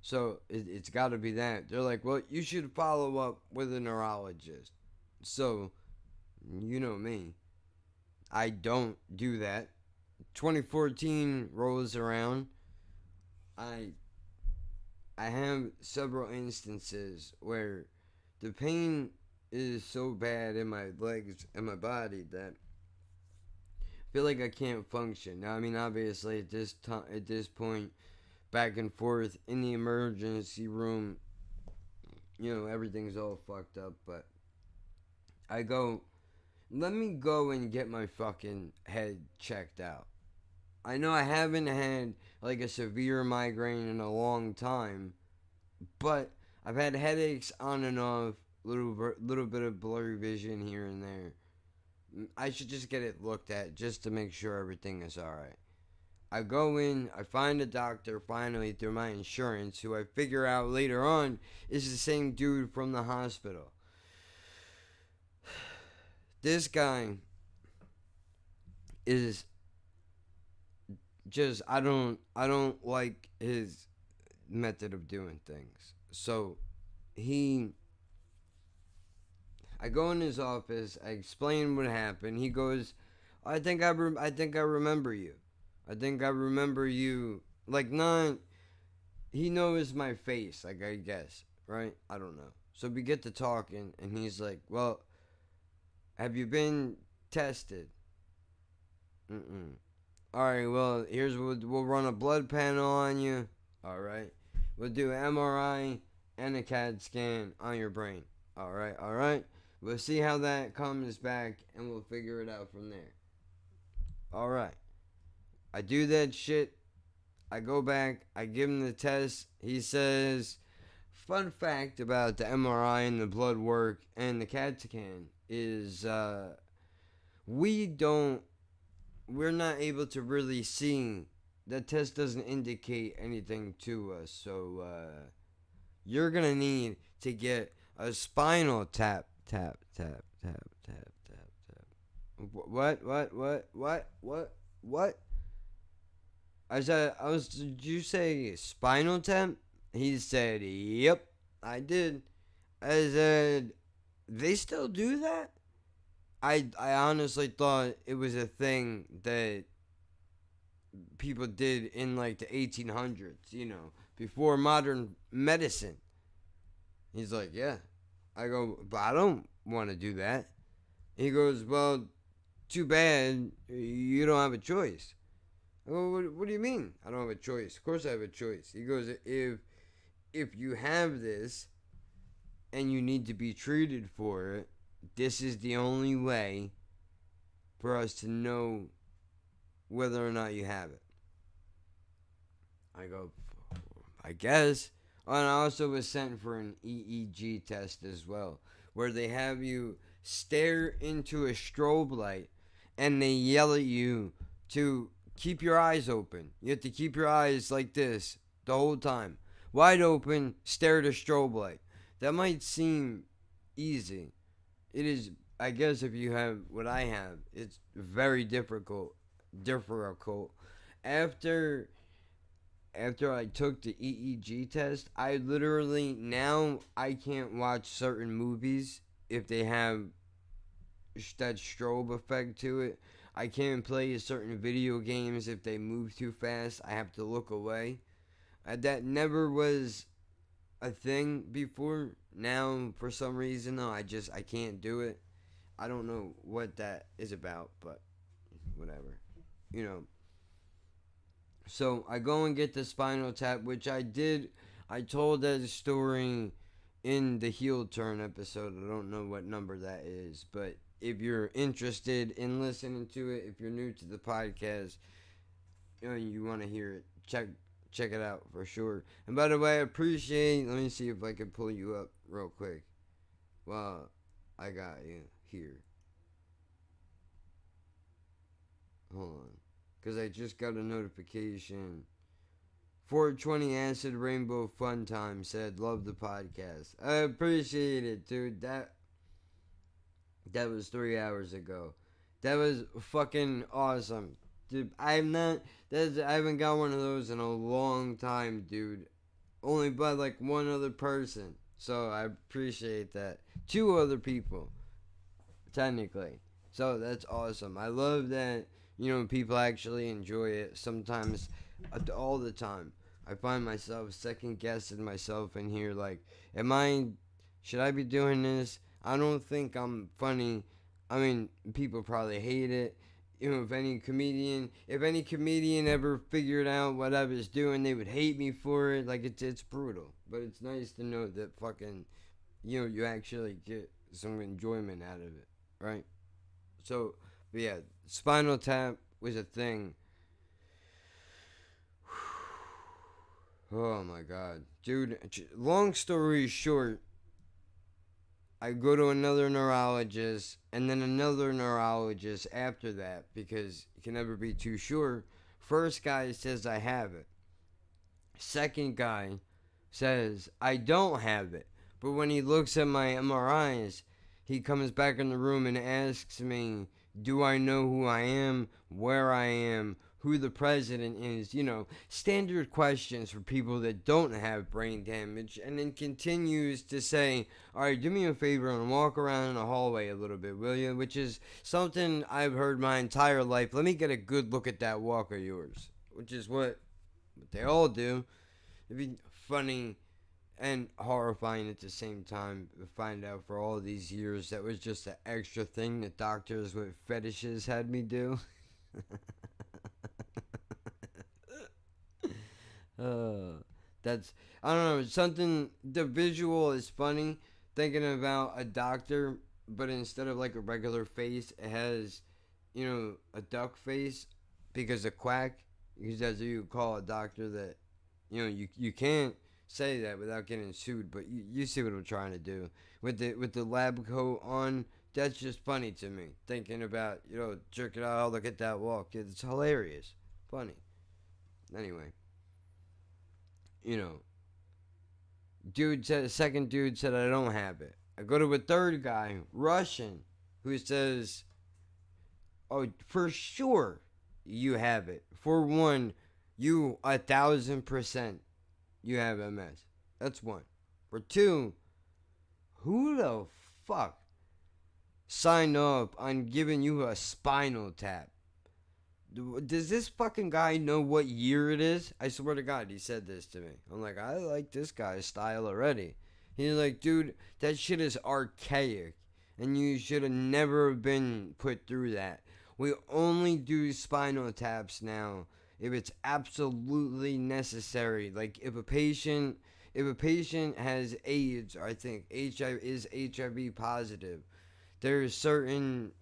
So it's got to be that. They're like, well, you should follow up with a neurologist. So, you know me. I don't do that. 2014 rolls around. I I have several instances where the pain is so bad in my legs and my body that I feel like I can't function. Now, I mean, obviously at this point, back and forth in the emergency room, everything's all fucked up. But I go, let me go and get my fucking head checked out. I know I haven't had like a severe migraine in a long time, but I've had headaches on and off, little bit of blurry vision here and there. I should just get it looked at just to make sure everything is alright. I go in, I find a doctor finally through my insurance, who I figure out later on is the same dude from the hospital. This guy is just I don't like his method of doing things. So I go in his office, I explain what happened. He goes, I think I remember you. I think I remember you. Like, not, he knows my face, like, I guess, right? I don't know. So we get to talking, and he's like, well, have you been tested? Mm-mm. Alright, well, we'll run a blood panel on you. Alright. We'll do an MRI and a CAT scan on your brain. Alright. We'll see how that comes back, and we'll figure it out from there. Alright. I do that shit. I go back. I give him the test. He says, fun fact about the MRI and the blood work and the CAT scan is we're not able to really see. The test doesn't indicate anything to us. So you're going to need to get a spinal tap. What? Did you say spinal tap? He said, yep, I did. I said, they still do that? I honestly thought it was a thing that people did in like the 1800s, before modern medicine. He's like, yeah. I go, but I don't want to do that. He goes, well, too bad, you don't have a choice. I go, what do you mean I don't have a choice? Of course I have a choice. He goes, if you have this and you need to be treated for it, this is the only way for us to know whether or not you have it. I go, I guess. Oh, and I also was sent for an EEG test as well, where they have you stare into a strobe light and they yell at you to keep your eyes open. You have to keep your eyes like this the whole time. Wide open, stare at a strobe light. That might seem easy. It is, I guess, if you have what I have, it's very difficult. After I took the EEG test, I literally, now I can't watch certain movies if they have that strobe effect to it. I can't play certain video games if they move too fast. I have to look away. That never was a thing before. Now, for some reason, though, I can't do it. I don't know what that is about, but whatever. So I go and get the spinal tap, which I did. I told that story in the Heel Turn episode. I don't know what number that is, but if you're interested in listening to it, if you're new to the podcast, you want to hear it, check it out for sure. And by the way, I appreciate. Let me see if I can pull you up real quick. Well, I got you here. Hold on. Because I just got a notification. 420 Acid Rainbow Fun Time said, love the podcast. I appreciate it, dude. That was 3 hours ago. That was fucking awesome. Dude, I haven't got one of those in a long time, dude. Only by like one other person. So I appreciate that. Two other people, technically. So that's awesome. I love that, people actually enjoy it sometimes, all the time. I find myself second guessing myself in here like, should I be doing this? I don't think I'm funny. I mean, people probably hate it. If any comedian ever figured out what I was doing, they would hate me for it. Like, it's brutal. But it's nice to know that fucking, you actually get some enjoyment out of it, right? So, but yeah, Spinal Tap was a thing. Oh my god. Dude, long story short, I go to another neurologist and then another neurologist after that because you can never be too sure. First guy says I have it. Second guy says I don't have it. But when he looks at my MRIs, he comes back in the room and asks me, do I know who I am, where I am, who the president is? Standard questions for people that don't have brain damage. And then continues to say, all right, do me a favor and walk around in the hallway a little bit, will you? Which is something I've heard my entire life. Let me get a good look at that walk of yours. Which is what they all do. It'd be funny and horrifying at the same time to find out for all these years that was just an extra thing that doctors with fetishes had me do. That's, I don't know, something, the visual is funny thinking about a doctor, but instead of like a regular face, it has, a duck face because a quack, because that's what you call a doctor that, you can't say that without getting sued, but you see what I'm trying to do. With the lab coat on, that's just funny to me. Thinking about, jerk it out, look at that walk. It's hilarious. Funny. Anyway. Second dude said I don't have it. I go to a third guy, Russian, who says, oh, for sure you have it. For one, you 1,000% you have MS. That's one. For two, who the fuck signed up on giving you a spinal tap? Does this fucking guy know what year it is? I swear to God, he said this to me. I'm like, I like this guy's style already. He's like, dude, that shit is archaic. And you should have never been put through that. We only do spinal taps now if it's absolutely necessary. Like, if a patient has AIDS, or I think is HIV positive, there's certain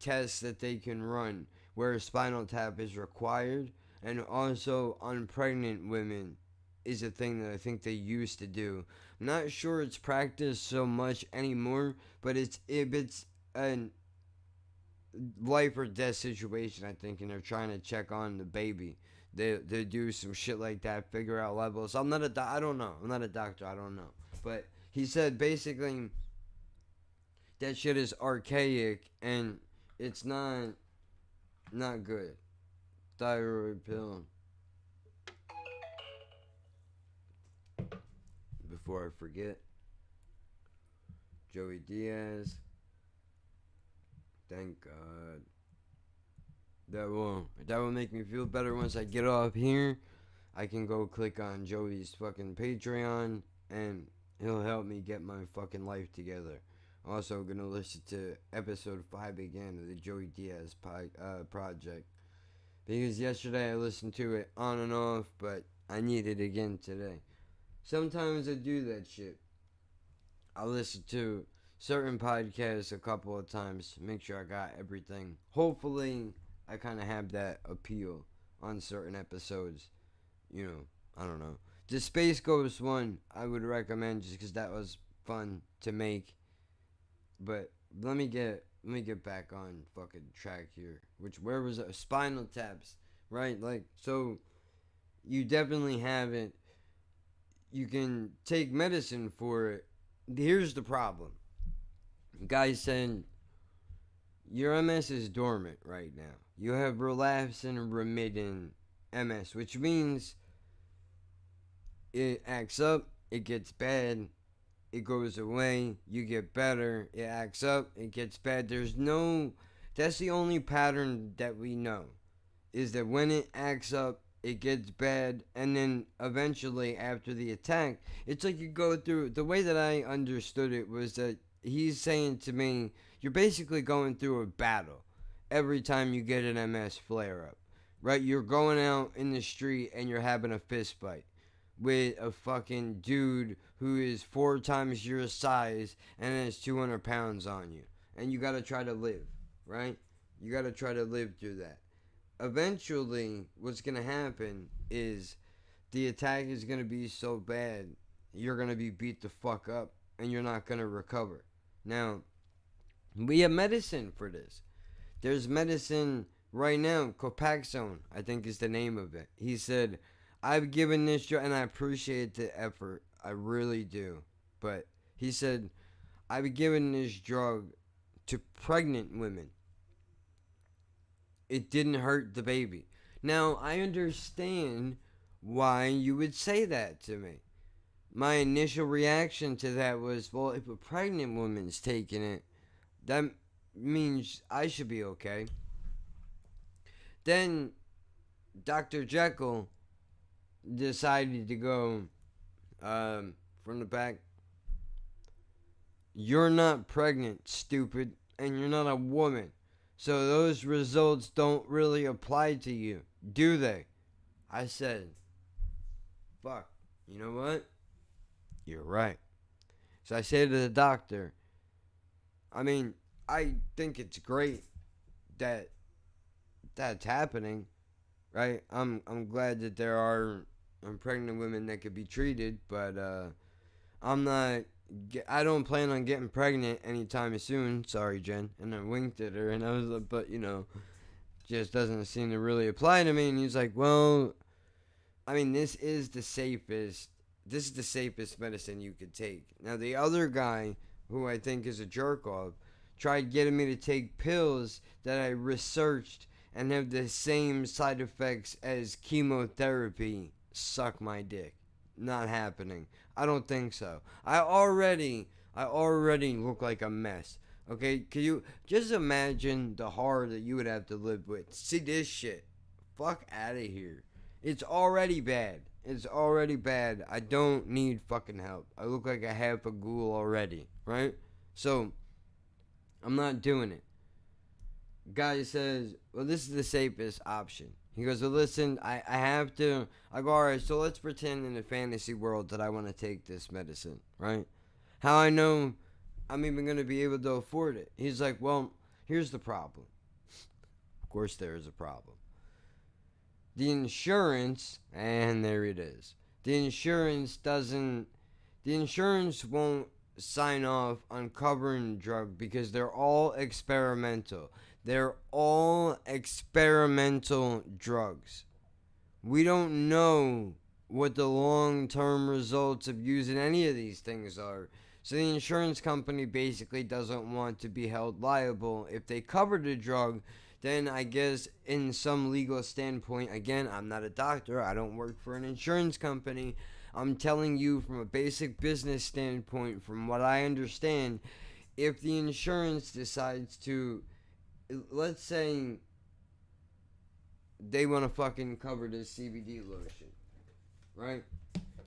tests that they can run where a spinal tap is required, and also on pregnant women is a thing that I think they used to do. I'm not sure it's practiced so much anymore, but if it's a life or death situation, I think, and they're trying to check on the baby, they do some shit like that, figure out levels. I don't know. I'm not a doctor. I don't know. But he said basically that shit is archaic and it's not good. Thyroid pill. Before I forget, Joey Diaz. Thank God. That will make me feel better once I get off here. I can go click on Joey's fucking Patreon and he'll help me get my fucking life together. Also gonna listen to episode 5 again of the Joey Diaz project. Because yesterday I listened to it on and off, but I need it again today. Sometimes I do that shit. I listen to certain podcasts a couple of times to make sure I got everything. Hopefully I kind of have that appeal on certain episodes. I don't know. The Space Ghost one I would recommend just because that was fun to make. But let me get back on fucking track here. Where was it? Spinal taps, right? Like, so you definitely have it. You can take medicine for it. Here's the problem. Guy said your MS is dormant right now. You have relapse and remitting MS, which means it acts up, it gets bad, it goes away, you get better, it acts up, it gets bad. That's the only pattern that we know, is that when it acts up, it gets bad, and then eventually after the attack, it's like you go through, the way that I understood it was that he's saying to me, you're basically going through a battle every time you get an MS flare up, right? You're going out in the street and you're having a fist fight with a fucking dude who is 4 times your size and has 200 pounds on you. And you gotta try to live, right? You gotta try to live through that. Eventually, what's gonna happen is the attack is gonna be so bad, you're gonna be beat the fuck up and you're not gonna recover. Now, we have medicine for this. There's medicine right now, Copaxone, I think is the name of it. He said, I've given this drug, and I appreciate the effort. I really do. But he said, I've given this drug to pregnant women. It didn't hurt the baby. Now, I understand why you would say that to me. My initial reaction to that was, well, if a pregnant woman's taking it, that means I should be okay. Then Dr. Jekyll decided to go from the back. You're not pregnant, stupid, and you're not a woman. So those results don't really apply to you, do they? I said, fuck, you know what? You're right. So I say to the doctor, I mean, I think it's great that that's happening, right? I'm glad that there are pregnant women that could be treated, but I don't plan on getting pregnant anytime soon. Sorry, Jen. And I winked at her, and I was like, but just doesn't seem to really apply to me. And he's like, well, I mean, this is the safest medicine you could take. Now, the other guy, who I think is a jerk off, tried getting me to take pills that I researched and have the same side effects as chemotherapy. Suck my dick. Not happening. I don't think so. I already look like a mess. Okay, can you just imagine the horror that you would have to live with? See this shit. Fuck out of here. It's already bad. It's already bad. I don't need fucking help. I look like a half a ghoul already, right? So, I'm not doing it. Guy says, well, this is the safest option. He goes, well, listen, I have to. I go, all right, so let's pretend in the fantasy world that I want to take this medicine, right? How I know I'm even going to be able to afford it? He's like, well, here's the problem. Of course there is a problem. The insurance, and there it is. The insurance won't sign off on covering the drug because they're all experimental. They're all experimental drugs. We don't know what the long-term results of using any of these things are. So the insurance company basically doesn't want to be held liable. If they cover the drug, then I guess in some legal standpoint, again, I'm not a doctor, I don't work for an insurance company. I'm telling you from a basic business standpoint, from what I understand, if the insurance decides to, let's say they want to fucking cover this CBD lotion, right?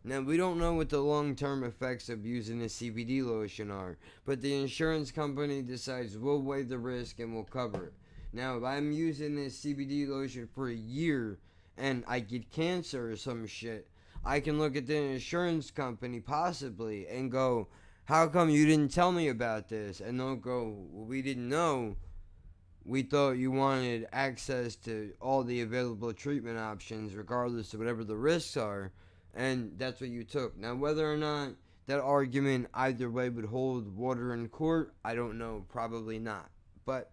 Now, we don't know what the long-term effects of using the CBD lotion are, but the insurance company decides we'll weigh the risk and we'll cover it. Now, if I'm using this CBD lotion for a year and I get cancer or some shit, I can look at the insurance company possibly and go, how come you didn't tell me about this? And they'll go, well, we didn't know. We thought you wanted access to all the available treatment options regardless of whatever the risks are, and that's what you took. Now, whether or not that argument either way would hold water in court, I don't know. Probably not. But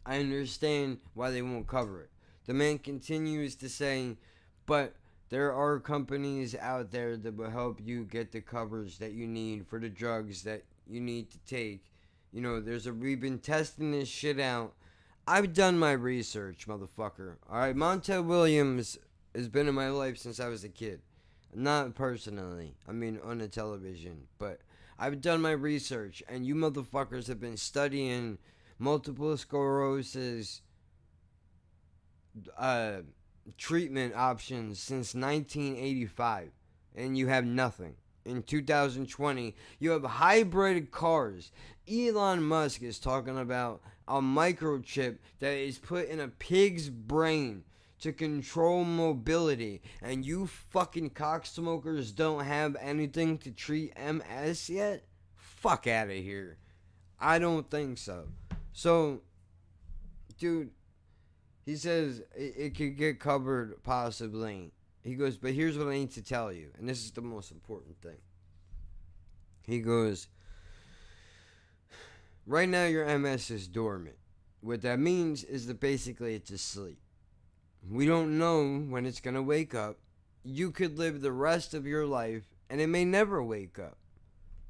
I understand why they won't cover it. The man continues to say, but there are companies out there that will help you get the coverage that you need for the drugs that you need to take. We've been testing this shit out. I've done my research, motherfucker. Alright, Montel Williams has been in my life since I was a kid. Not personally. I mean, on the television. But I've done my research, and you motherfuckers have been studying multiple sclerosis treatment options since 1985, and you have nothing. In 2020, you have hybrid cars. Elon Musk is talking about a microchip that is put in a pig's brain to control mobility, and you fucking cocksmokers don't have anything to treat MS yet? Fuck out of here. I don't think so. So, dude, he says it could get covered possibly. He goes, but here's what I need to tell you, and this is the most important thing. He goes, right now your MS is dormant. What that means is that basically it's asleep. We don't know when it's going to wake up. You could live the rest of your life and it may never wake up.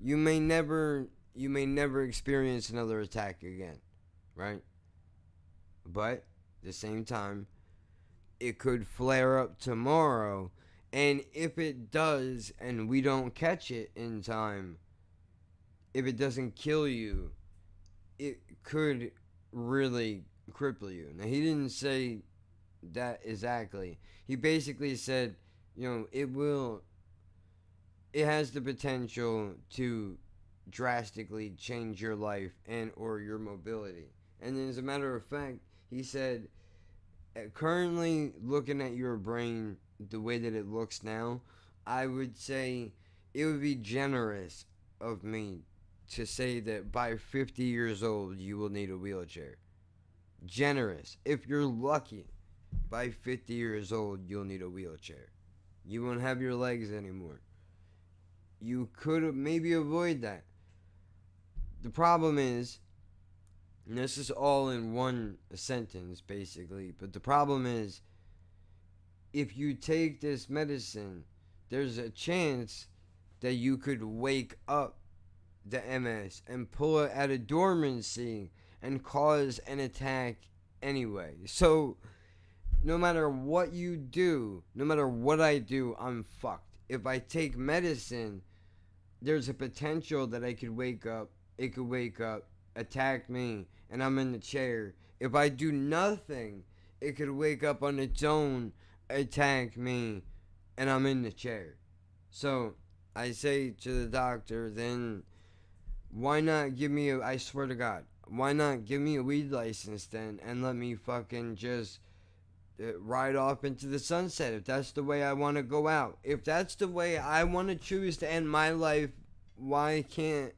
You may never experience another attack again, right? But at the same time, it could flare up tomorrow, and if it does and we don't catch it in time, if it doesn't kill you, it could really cripple you. Now, he didn't say that exactly. He basically said, it has the potential to drastically change your life and or your mobility. And as a matter of fact, he said, currently looking at your brain the way that it looks now, I would say it would be generous of me to say that by 50 years old you will need a wheelchair. Generous. If you're lucky, by 50 years old you'll need a wheelchair. You won't have your legs anymore. You could maybe avoid that. The problem is, and this is all in one sentence basically, but the problem is, if you take this medicine, there's a chance that you could wake up the MS and pull it out of dormancy and cause an attack anyway. So no matter what you do, no matter what I do, I'm fucked. If I take medicine, there's a potential that I could wake up, it could wake up, attack me, and I'm in the chair. If I do nothing, it could wake up on its own, attack me, and I'm in the chair. So I say to the doctor, then why not give me I swear to God, why not give me a weed license then and let me fucking just ride off into the sunset if that's the way I want to go out. If that's the way I want to choose to end my life, why can't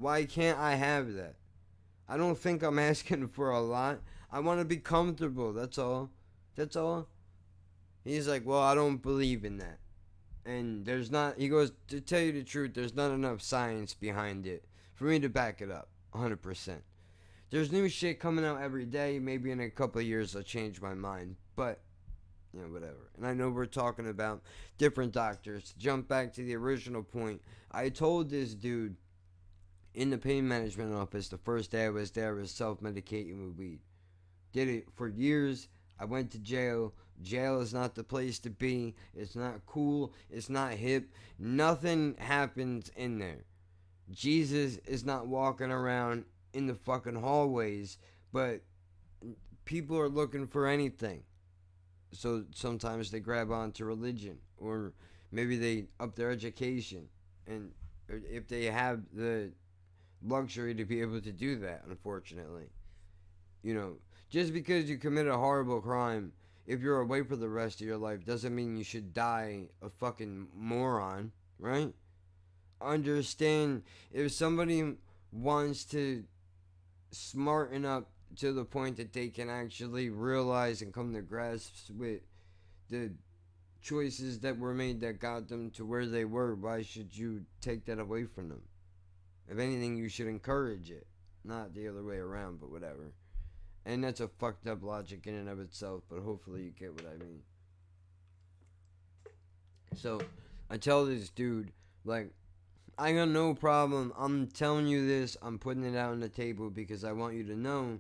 I have that? I don't think I'm asking for a lot. I want to be comfortable, that's all. That's all. He's like, well, I don't believe in that. And he goes, to tell you the truth, there's not enough science behind it for me to back it up 100%. There's new shit coming out every day. Maybe in a couple of years I'll change my mind. But, whatever. And I know we're talking about different doctors. To jump back to the original point, I told this dude in the pain management office the first day I was there, I was self-medicating with weed. Did it for years. I went to jail. Jail is not the place to be. It's not cool. It's not hip. Nothing happens in there. Jesus is not walking around in the fucking hallways, but people are looking for anything. So sometimes they grab onto religion, or maybe they up their education, and if they have the luxury to be able to do that, unfortunately. Just because you commit a horrible crime, if you're away for the rest of your life, doesn't mean you should die a fucking moron, right? Understand, if somebody wants to smarten up to the point that they can actually realize and come to grasp with the choices that were made that got them to where they were, why should you take that away from them? If anything, you should encourage it, not the other way around, but whatever. And that's a fucked up logic in and of itself, but hopefully you get what I mean. So, I tell this dude, like, I got no problem. I'm telling you this. I'm putting it out on the table because I want you to know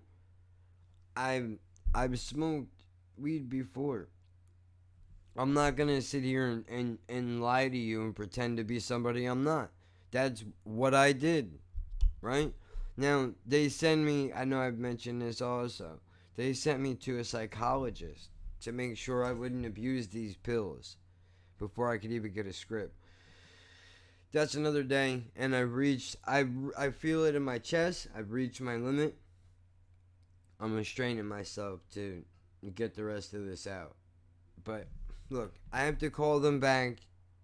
I've smoked weed before. I'm not gonna sit here and lie to you and pretend to be somebody I'm not. That's what I did, right? Now they send me. I know I've mentioned this also. They sent me to a psychologist to make sure I wouldn't abuse these pills before I could even get a script. That's another day, and I feel it in my chest. I've reached my limit. I'm restraining myself to get the rest of this out. But look, I have to call them back,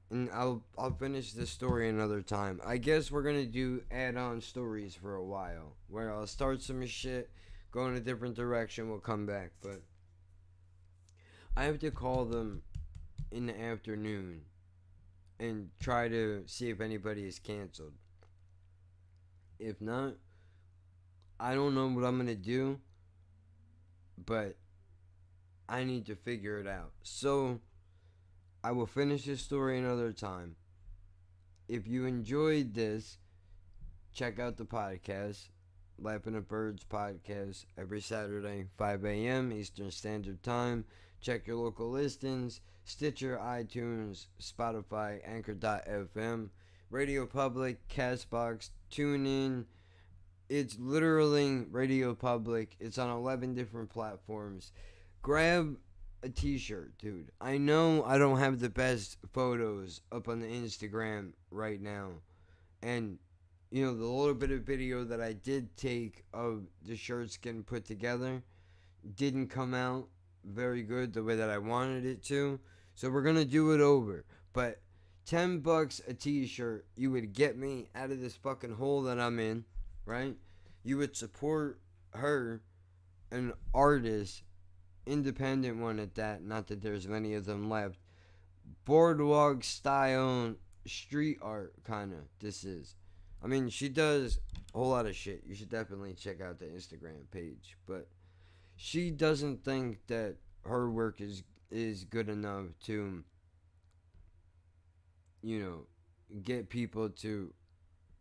and I'll finish this story another time. I guess we're gonna do add-on stories for a while, where I'll start some shit, go in a different direction, we'll come back. But I have to call them in the afternoon and try to see if anybody is canceled. If not, I don't know what I'm gonna do, but I need to figure it out. So I will finish this story another time. If you enjoyed this, check out the podcast, Laughing at Birds podcast, every Saturday, 5 a.m. Eastern Standard Time. Check your local listings, Stitcher, iTunes, Spotify, Anchor.fm, Radio Public, Castbox, TuneIn. It's literally Radio Public. It's on 11 different platforms. Grab a t-shirt, dude. I know I don't have the best photos up on the Instagram right now. And, you know, the little bit of video that I did take of the shirts getting put together didn't come out very good the way that I wanted it to. So we're going to do it over. But $10 a t-shirt, you would get me out of this fucking hole that I'm in, right? You would support her, an artist, independent one at that, not that there's many of them left. Boardwalk style street art, kinda, this is. I mean, she does a whole lot of shit. You should definitely check out the Instagram page. But she doesn't think that her work is good enough to, you know, get people to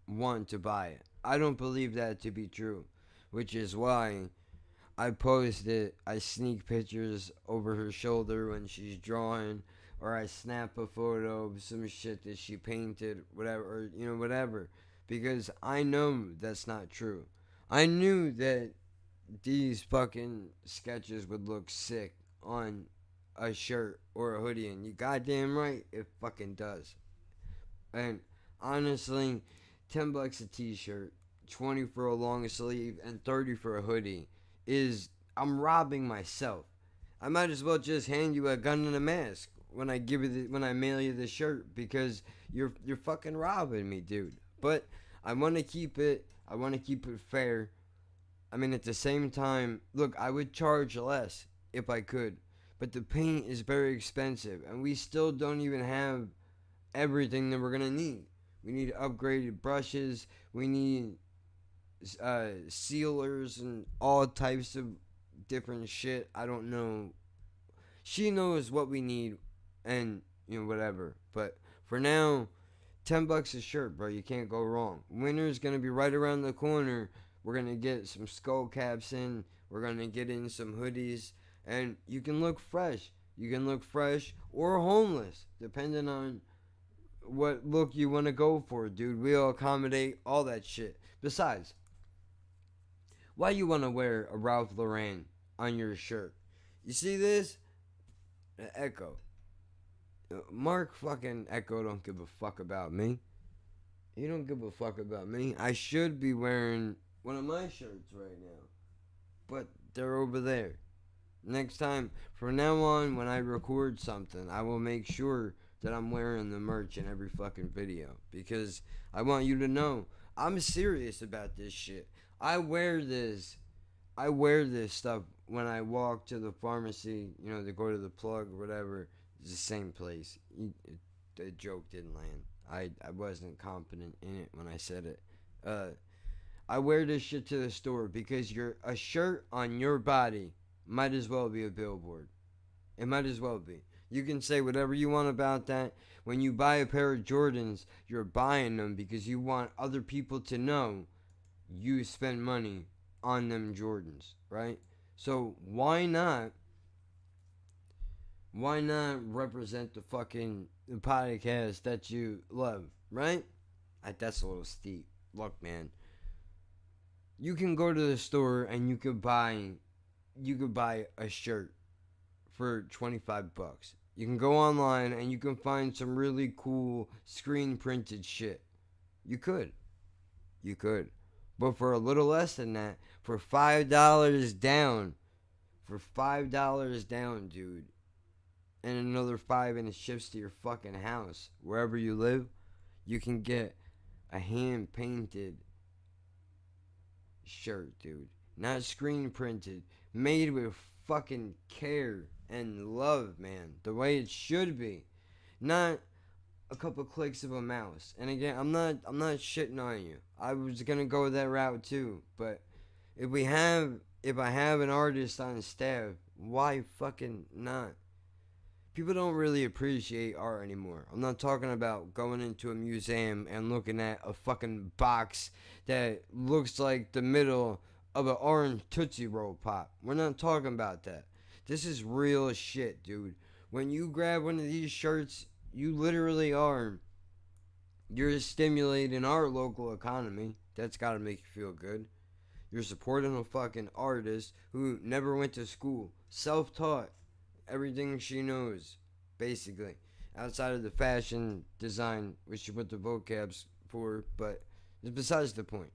want to buy it. I don't believe that to be true, which is why I sneak pictures over her shoulder when she's drawing, or I snap a photo of some shit that she painted, whatever, or, you know, whatever, because I know that's not true. I knew that these fucking sketches would look sick on a shirt or a hoodie, and you goddamn right it fucking does. And honestly, $10 a t-shirt, 20 for a long sleeve, and 30 for a hoodie I'm robbing myself. I might as well just hand you a gun and a mask when I mail you the shirt, because you're fucking robbing me, dude. But I want to keep it fair. I mean, at the same time, look, I would charge less if I could, but the paint is very expensive, and we still don't even have everything that we're gonna need. We need upgraded brushes. We need sealers and all types of different shit. I don't know. She knows what we need, and, you know, whatever. But for now, $10 a shirt, bro. You can't go wrong. Winter's gonna be right around the corner. We're gonna get some skull caps in. We're gonna get in some hoodies, and you can look fresh. You can look fresh or homeless, depending on what look you want to go for, dude. We'll accommodate all that shit. Besides, why you want to wear a Ralph Lauren on your shirt? You see this? Echo. Mark fucking Echo don't give a fuck about me. He don't give a fuck about me. I should be wearing one of my shirts right now, but they're over there. Next time, from now on, when I record something, I will make sure that I'm wearing the merch in every fucking video, because I want you to know I'm serious about this shit. I wear this stuff when I walk to the pharmacy, you know, to go to the plug or whatever. It's the same place. The joke didn't land. I wasn't confident in it when I said it. I wear this shit to the store because a shirt on your body might as well be a billboard. It might as well be. You can say whatever you want about that. When you buy a pair of Jordans, you're buying them because you want other people to know you spend money on them Jordans, right? So why not represent the fucking podcast that you love, right? That's a little steep. Look, man, you can go to the store and you could buy a shirt for $25. You can go online and you can find some really cool screen printed shit. You could. You could. But for a little less than that, for $5 down, dude, and another 5 and it ships to your fucking house, wherever you live, you can get a hand painted shirt, dude. Not screen printed. Made with fucking care and love, man. The way it should be. Not a couple clicks of a mouse. And again, I'm not shitting on you. I was gonna go that route too. But if I have an artist on staff, why fucking not? People don't really appreciate art anymore. I'm not talking about going into a museum and looking at a fucking box that looks like the middle of an orange Tootsie Roll pop. We're not talking about that. This is real shit, dude. When you grab one of these shirts, you literally are. You're stimulating our local economy. That's gotta make you feel good. You're supporting a fucking artist who never went to school. Self-taught. Everything she knows, basically. Outside of the fashion design, which she put the vocabs for, but it's besides the point.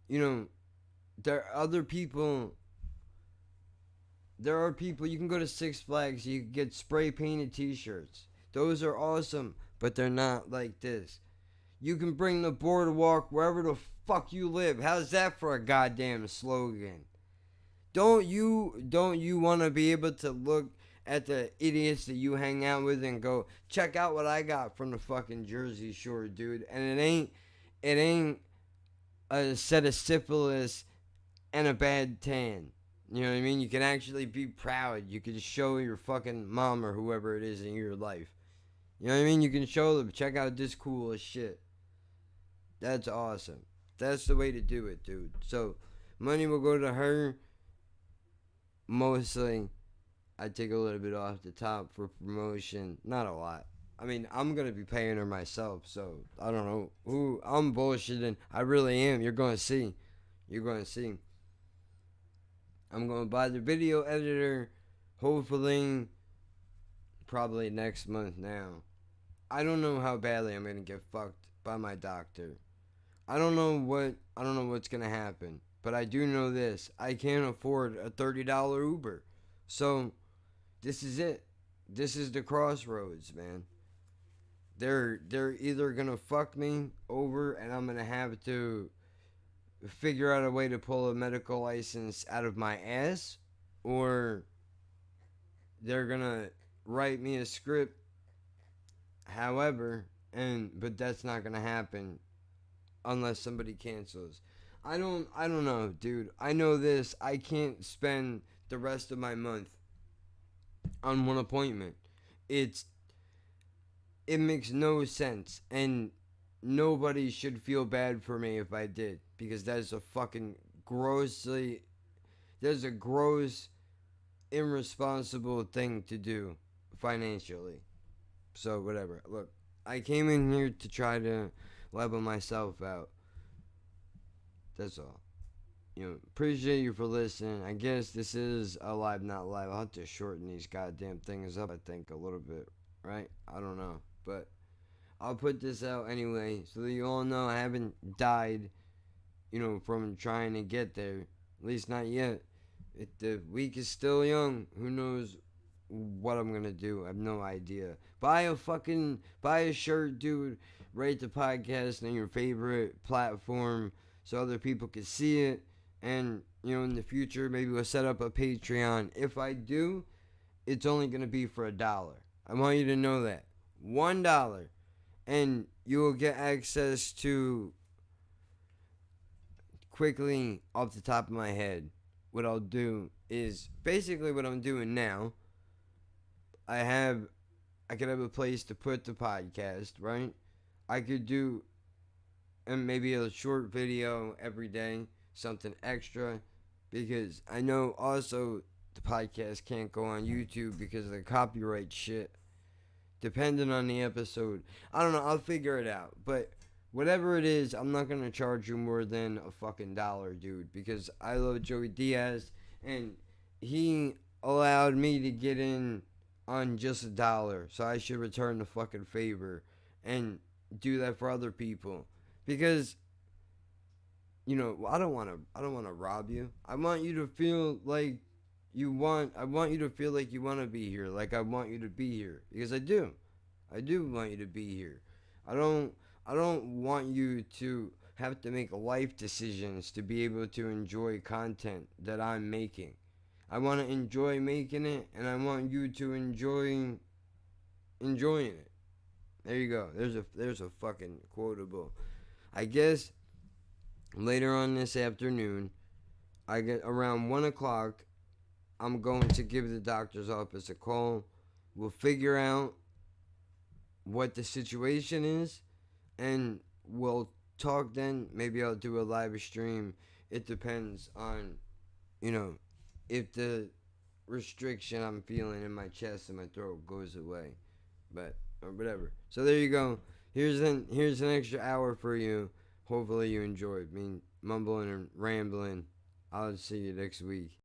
You know, there are other people. There are people, you can go to Six Flags, you can get spray painted t-shirts. Those are awesome, but they're not like this. You can bring the boardwalk wherever the fuck you live. How's that for a goddamn slogan? Don't you want to be able to look at the idiots that you hang out with and go, check out what I got from the fucking Jersey Shore, dude? And it ain't a set of syphilis and a bad tan. You know what I mean? You can actually be proud. You can show your fucking mom or whoever it is in your life. You know what I mean? You can show them, check out this cool shit. That's awesome. That's the way to do it, dude. So, money will go to her. Mostly, I take a little bit off the top for promotion. Not a lot. I mean, I'm going to be paying her myself, so I don't know who. I'm bullshitting. I really am. You're going to see. You're going to see. I'm going to buy the video editor, hopefully, probably next month now. I don't know how badly I'm going to get fucked by my doctor. I don't know what's going to happen. But I do know this. I can't afford a $30 Uber. So, this is it. This is the crossroads, man. They're either going to fuck me over and I'm going to have to figure out a way to pull a medical license out of my ass, or they're going to write me a script. However, but that's not going to happen unless somebody cancels. I don't know, dude. I know this. I can't spend the rest of my month on one appointment. It makes no sense, and nobody should feel bad for me if I did, because that's a gross, irresponsible thing to do financially. So whatever. Look, I came in here to try to level myself out. That's all. Appreciate you for listening. I guess this is a live, not live. I'll have to shorten these goddamn things up, I think, a little bit, right? I don't know. But I'll put this out anyway, so that you all know I haven't died, from trying to get there. At least not yet. The week is still young. Who knows what I'm going to do? I have no idea. Buy a shirt, dude. Rate the podcast on your favorite platform, so other people can see it. And, in the future, maybe we'll set up a Patreon. If I do, it's only going to be for $1. I want you to know that. $1. And you will get access to, quickly, off the top of my head, what I'll do is basically what I'm doing now. I could have a place to put the podcast, right? I could do and maybe a short video every day, something extra, because I know also the podcast can't go on YouTube because of the copyright shit. Depending on the episode, I don't know. I'll figure it out, but whatever it is, I'm not gonna charge you more than a fucking dollar, dude, because I love Joey Diaz and he allowed me to get in on just a dollar, so I should return the fucking favor and do that for other people because I don't want to rob you. I want you to feel like I want you to feel like you want to be here, like I want you to be here because I do. I do want you to be here. I don't I don't want you to have to make life decisions to be able to enjoy content that I'm making. I want to enjoy making it and I want you to enjoying it. There you go. There's a fucking quotable. I guess later on this afternoon, I get around 1 o'clock. I'm going to give the doctor's office a call. We'll figure out what the situation is, and we'll talk then. Maybe I'll do a live stream. It depends on, you know, if the restriction I'm feeling in my chest and my throat goes away. But or whatever. So there you go. Here's an extra hour for you. Hopefully you enjoyed me mumbling and rambling. I'll see you next week.